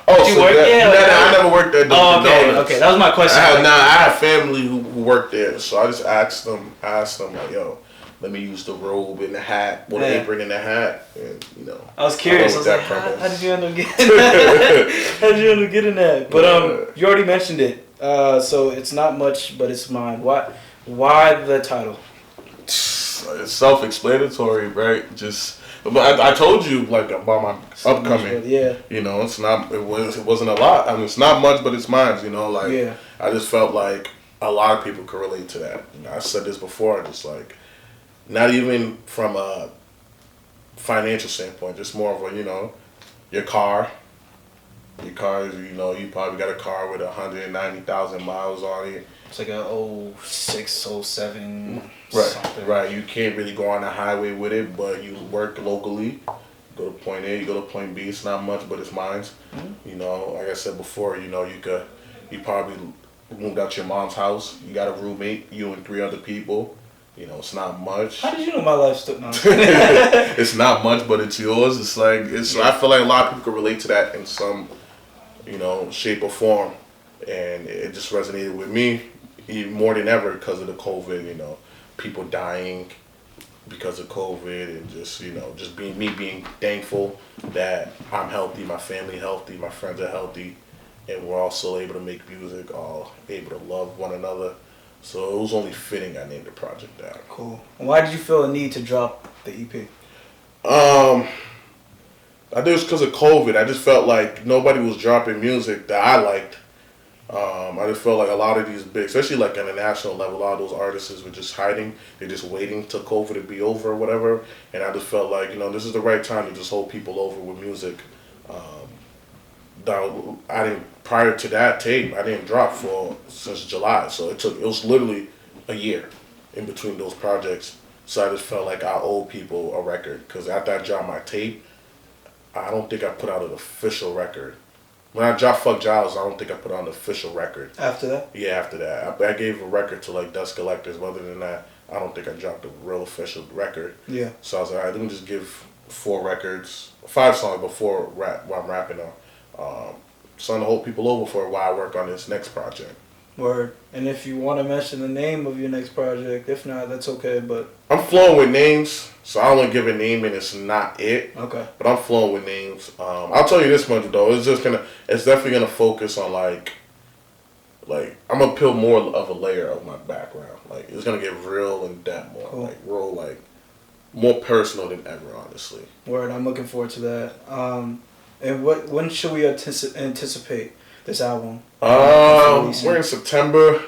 oh, did you work there? I never worked at Dunkin' Donuts. Okay, that was my question. I had family who worked there, so I just asked them like, yo, let me use the robe and the hat, or the apron and the hat, and you know. I was curious. I was like, how did you end up getting that? How did you end up getting that? But you already mentioned it. So it's not much, but it's mine. Why the title? It's self-explanatory, right? But I told you like about my upcoming. Yeah. You know, it wasn't a lot. I mean, it's not much, but it's mine. You know, like I just felt like a lot of people could relate to that. You know, I said this before. Just like, not even from a financial standpoint, just more of a, you know, your car. Your car is, you know, you probably got a car with 190,000 miles on it. It's like a 06, 07 something. Right. You can't really go on the highway with it, but you work locally. Go to point A, you go to point B. It's not much, but it's mine. Mm-hmm. You know, like I said before, you know, you probably moved out your mom's house. You got a roommate, you and 3 other people. You know, it's not much. How did you know my life stood now? It's not much, but it's yours. It's like I feel like a lot of people can relate to that in some, you know, shape or form, and it just resonated with me even more than ever because of the COVID. You know, people dying because of COVID, and just, you know, just being thankful that I'm healthy, my family healthy, my friends are healthy, and we're all still able to make music, all able to love one another. So it was only fitting I named the project that. Cool. Why did you feel a need to drop the EP? I think it was because of COVID. I just felt like nobody was dropping music that I liked. I just felt like a lot of these big, especially like on a national level, a lot of those artists were just hiding. They're just waiting till COVID to be over or whatever. And I just felt like, you know, this is the right time to just hold people over with music. Prior to that tape, I didn't drop since July. So it was literally a year in between those projects. So I just felt like I owe people a record. Because after I dropped my tape, I don't think I put out an official record. When I dropped Fuck Jiles, I don't think I put out an official record. After that? Yeah, after that. I gave a record to like Dust Collectors, but other than that, I don't think I dropped a real official record. Yeah. So I was like, all right, let me just give 5 songs before what I'm rapping on. Something to hold people over for while I work on this next project. Word. And if you want to mention the name of your next project, if not, that's okay, but... I'm flowing with names, so I don't want to give a name and it's not it. Okay. But I'm flowing with names. I'll tell you this much though, it's definitely gonna focus on like I'm gonna peel more of a layer of my background. Like it's gonna get real in depth more. Cool. Like real, like more personal than ever, honestly. Word, I'm looking forward to that. And when should we anticipate this album? We're in September,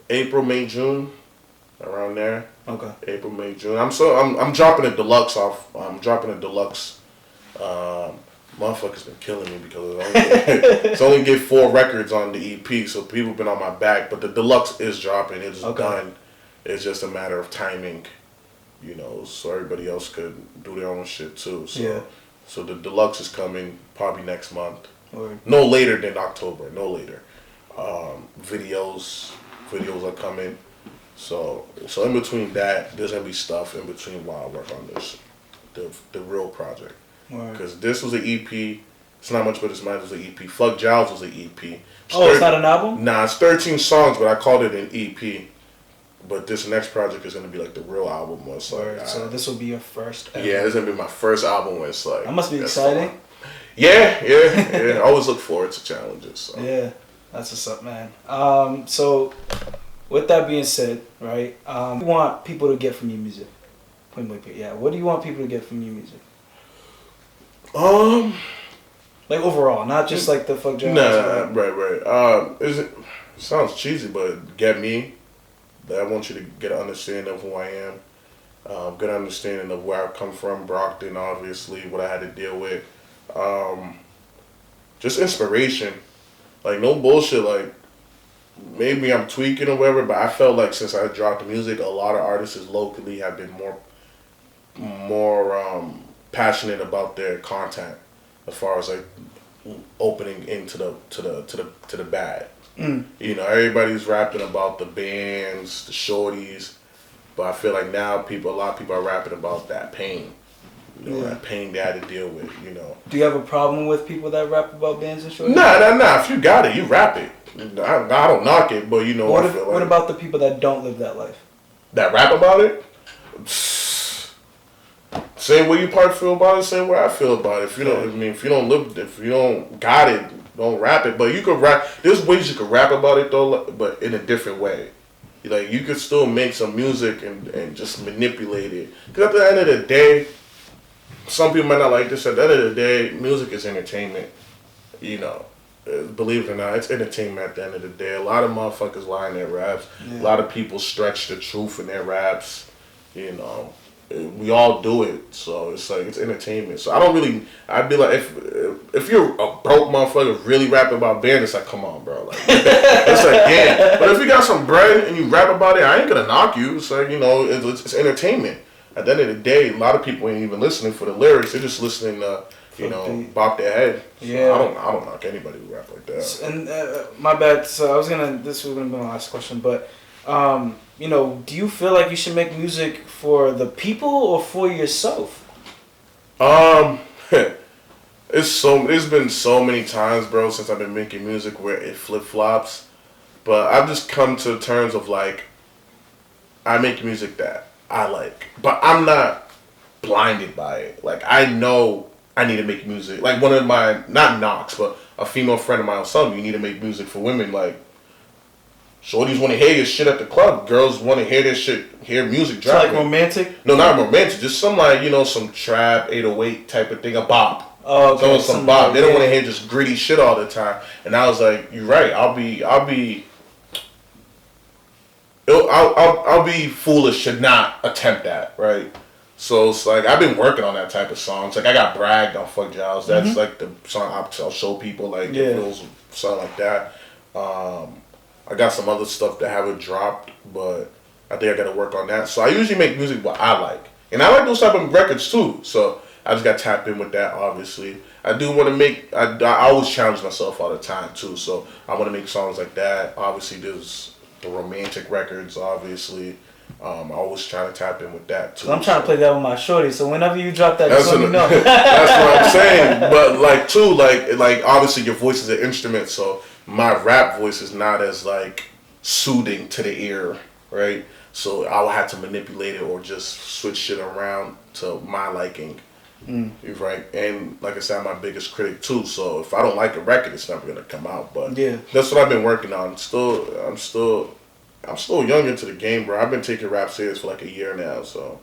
April, May, June, around there. Okay. April, May, June. I'm dropping a deluxe off. I'm dropping a deluxe. Motherfuckers been killing me because it's only get 4 records on the EP, so people been on my back. But the deluxe is dropping. It's done. It's just a matter of timing. You know, so everybody else could do their own shit too. So, yeah. So the deluxe is coming probably next month. Or no later than October. No later. Videos are coming. So in between that, there's gonna be stuff in between while I work on this, the real project. Because this was an EP. It's not much, but it's mine. It was an EP. Fuck Jiles was an EP. It's not an album? Nah, it's 13 songs, but I called it an EP. But this next project is gonna be like the real album where it's like. So this will be your first ever. Yeah, this is gonna be my first album where it's like. That must be exciting. Fun. Yeah. I always look forward to challenges. So. Yeah, that's what's up, man. So with that being said, right? What do you want people to get from your music? Yeah, what do you want people to get from your music? Like overall, not just like the fuck Jiles. Nah, right. It sounds cheesy, but get me. I want you to get an understanding of who I am. Good understanding of where I come from, Brockton, obviously, what I had to deal with. Just inspiration. Like, no bullshit. Like, maybe I'm tweaking or whatever, but I felt like since I dropped the music, a lot of artists locally have been more passionate about their content as far as like opening into the bad. You know, everybody's rapping about the bands, the shorties, but I feel like now a lot of people are rapping about that pain. You know, that pain they had to deal with, you know. Do you have a problem with people that rap about bands and shorties? Nah. If you got it, you rap it. I don't knock it, but you know what about the people that don't live that life? That rap about it? Same way you probably feel about it, same way I feel about it. If you don't got it, don't rap it. But you could rap. There's ways you could rap about it though, but in a different way. Like you could still make some music and just manipulate it. Because at the end of the day, some people might not like this. At the end of the day, music is entertainment. You know, believe it or not, it's entertainment at the end of the day. A lot of motherfuckers lie in their raps. Yeah. A lot of people stretch the truth in their raps. You know. We all do it, so it's like it's entertainment. So I'd be like, if you're a broke motherfucker really rapping about band, it's like, come on, bro. Like, it's like, yeah. But if you got some bread and you rap about it, I ain't gonna knock you. It's like, you know, it's entertainment. At the end of the day, a lot of people ain't even listening for the lyrics. They're just listening to, you know, bop their head. So yeah. I don't knock anybody who rap like that. And my bad. So this was gonna be my last question, but. You know, do you feel like you should make music for the people or for yourself? There's been so many times, bro, since I've been making music where it flip-flops. But I've just come to terms of like, I make music that I like. But I'm not blinded by it. Like, I know I need to make music. Like, one of my, not knocks, but a female friend of mine was telling me, you need to make music for women. Like, shorties want to hear your shit at the club. Girls want to hear their shit, hear music dropping. So like romantic? No, not romantic. Just some like, you know, some trap, 808 type of thing. A bop. Oh, okay. Some bop. They don't want to hear just gritty shit all the time. And I was like, you're right. I'll be foolish to not attempt that, right? So it's like, I've been working on that type of songs. Like, I got Bragged on Fuck Jiles. That's like the song I'll show people, like, it feels something like that. I got some other stuff that haven't dropped, but I think I got to work on that. So I usually make music what I like. And I like those type of records too. So I just got tapped in with that, obviously. I do want to make, I always challenge myself all the time too. So I want to make songs like that. Obviously there's the romantic records, obviously. I always trying to tap in with that too. I'm trying to play that with my shorty. So whenever you drop that, just let me know. That's what I'm saying. But like too, like obviously your voice is an instrument, so my rap voice is not as like soothing to the ear, right? So I will have to manipulate it or just switch shit around to my liking, right? And like I said, I'm my biggest critic too. So if I don't like a record, it's never gonna come out. But that's what I've been working on. I'm still young into the game, bro. I've been taking rap serious for like a year now, so.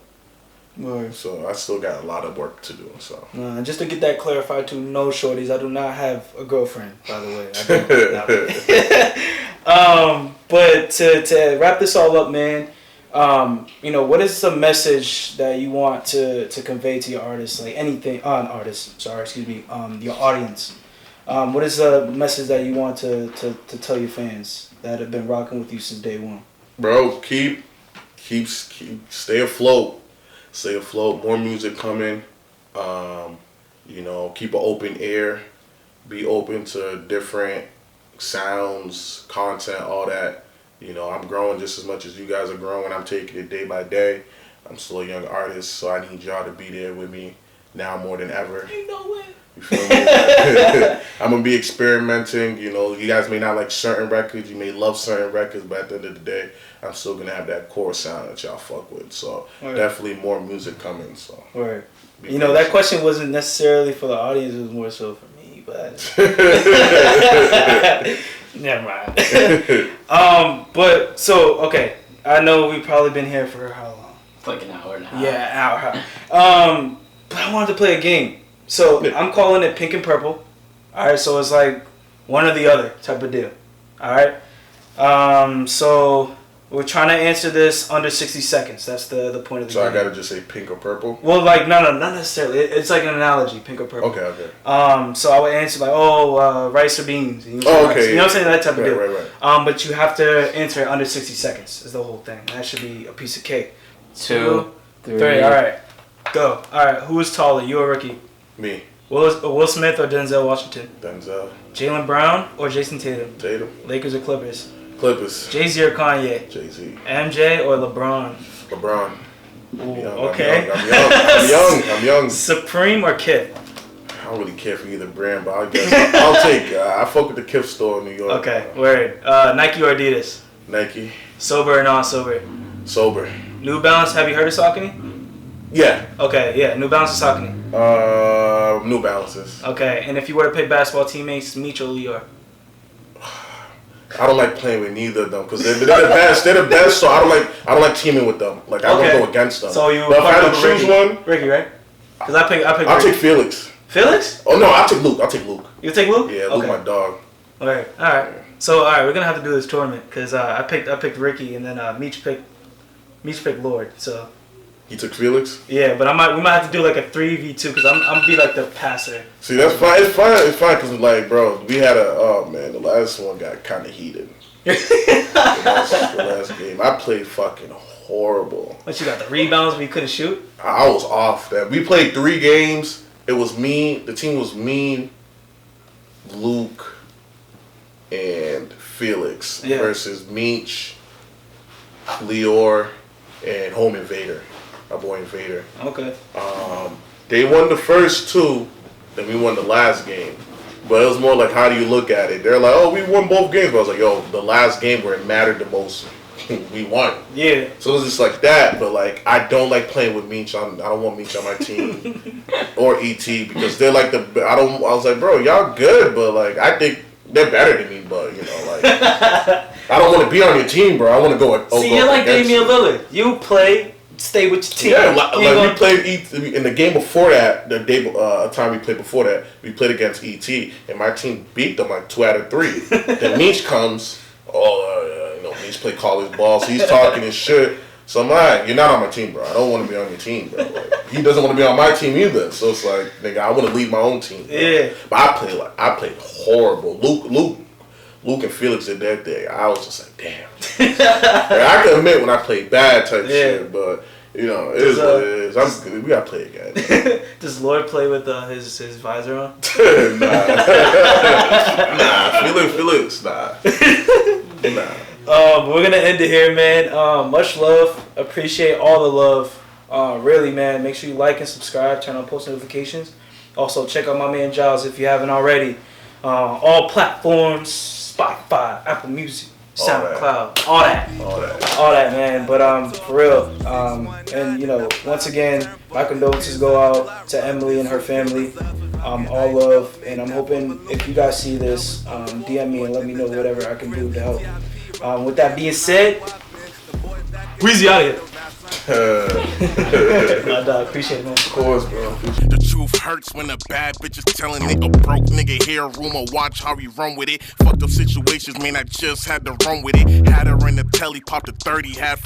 Right. So I still got a lot of work to do. So just to get that clarified too, no shorties. I do not have a girlfriend, by the way. I don't. But to wrap this all up, man. You know, what is the message that you want to convey to your artists? Like anything on artists. Sorry, excuse me. Your audience. What is the message that you want to tell your fans that have been rocking with you since day one? Bro, keep stay afloat. Stay afloat. More music coming. You know, keep an open ear. Be open to different sounds, content, all that. You know, I'm growing just as much as you guys are growing. I'm taking it day by day. I'm still a young artist, so I need y'all to be there with me now more than ever. You know it. You feel me? I'm gonna be experimenting. You know, you guys may not like certain records, you may love certain records, but at the end of the day, I'm still gonna have that core sound that y'all fuck with. So definitely more music coming. So you know, that question wasn't necessarily for the audience; it was more so for me. But never mind. But so okay, I know we've probably been here for how long? Like an hour and a half. Yeah, an hour. But I wanted to play a game. So I'm calling it Pink and Purple. Alright, so it's like one or the other type of deal. Alright? So we're trying to answer this under 60 seconds. That's the point of the game. So I gotta just say pink or purple? Well, like, no, not necessarily. It's like an analogy, pink or purple. Okay. So I would answer like, rice or beans. And okay. Rice. You know what I'm saying? That type of deal. Right. But you have to answer it under 60 seconds is the whole thing. That should be a piece of cake. 2, 3. Alright. Go. Alright, who is taller, you or Ricky? Me. Will Smith or Denzel Washington? Denzel. Jaylen Brown or Jason Tatum? Tatum. Lakers or Clippers? Clippers. Jay-Z or Kanye? Jay-Z. MJ or LeBron? LeBron. Ooh, okay. I'm young. Supreme or Kith? I don't really care for either brand, but I guess I'll take. I fuck with the Kith store in New York. Okay, word. Nike or Adidas? Nike. Sober or non-sober? Sober. New Balance. Have you heard of Saucony? Yeah. Okay, yeah. New Balance or Saucony? New Balances. Okay, and if you were to pick basketball teammates, Meech or Lior? I don't like playing with neither of them because they're the best. They're the best, so I don't like teaming with them. Like I want to go against them. So you. But if I had to choose one, Ricky, right? Because I pick. I'll take Felix. Felix? Oh no, I'll take Luke. You take Luke? Yeah, Luke, my dog. All right. So we're gonna have to do this tournament because I picked Ricky and then Meech picked Lord. So. You took Felix? Yeah, but we might have to do like a 3v2 because I'm gonna be like the passer. See, that's fine. It's fine because like, bro, we had the last one got kind of heated. the last game, I played fucking horrible. But you got the rebounds, but you couldn't shoot. I was off that. We played 3 games. It was me. The team was me, Luke, and Felix versus Meech, Lior, and Home Invader. My boy Invader. Okay. They won the first 2, then we won the last game. But it was more like, how do you look at it? They're like, oh, we won both games. But I was like, yo, the last game where it mattered the most, we won. Yeah. So it was just like that. But like, I don't like playing with Meech. I don't want Meech on my team or ET because they're like I was like, bro, y'all good, but like, I think they're better than me. But you know, like, I don't want to be on your team, bro. I want to go. See, you're like Damian Lillard. You play. Stay with your team. Yeah, like we played in the game before that. The day time we played before that, we played against ET, and my team beat them like 2 out of 3. Then Meech comes. Meech play college ball, so he's talking his shit. So I'm like, you're not on my team, bro. I don't want to be on your team, bro. Like, he doesn't want to be on my team either. So it's like, nigga, I want to lead my own team. Bro. Yeah. But I played horrible. Luke and Felix did that thing. I was just like, damn. I can admit when I played bad type shit, but you know, it is what it is. We gotta play again. Does Lord play with his visor on? Felix, nah. We're gonna end it here, man. Much love. Appreciate all the love. Really, man. Make sure you like and subscribe. Turn on post notifications. Also, check out my man Jiles if you haven't already. All platforms. Spotify, Apple Music, SoundCloud, all that, man. But for real, and you know, once again, my condolences go out to Emily and her family. All love, and I'm hoping if you guys see this, DM me and let me know whatever I can do to help. With that being said, Weezy out of here. Nah, dog, appreciate it, man. Of course, bro. The truth hurts when a bad bitch is telling nigga broke nigga hear rumor, watch how he run with it. Fucked up situations, man, I just had to run with it. Had her in the telly, popped a 30, had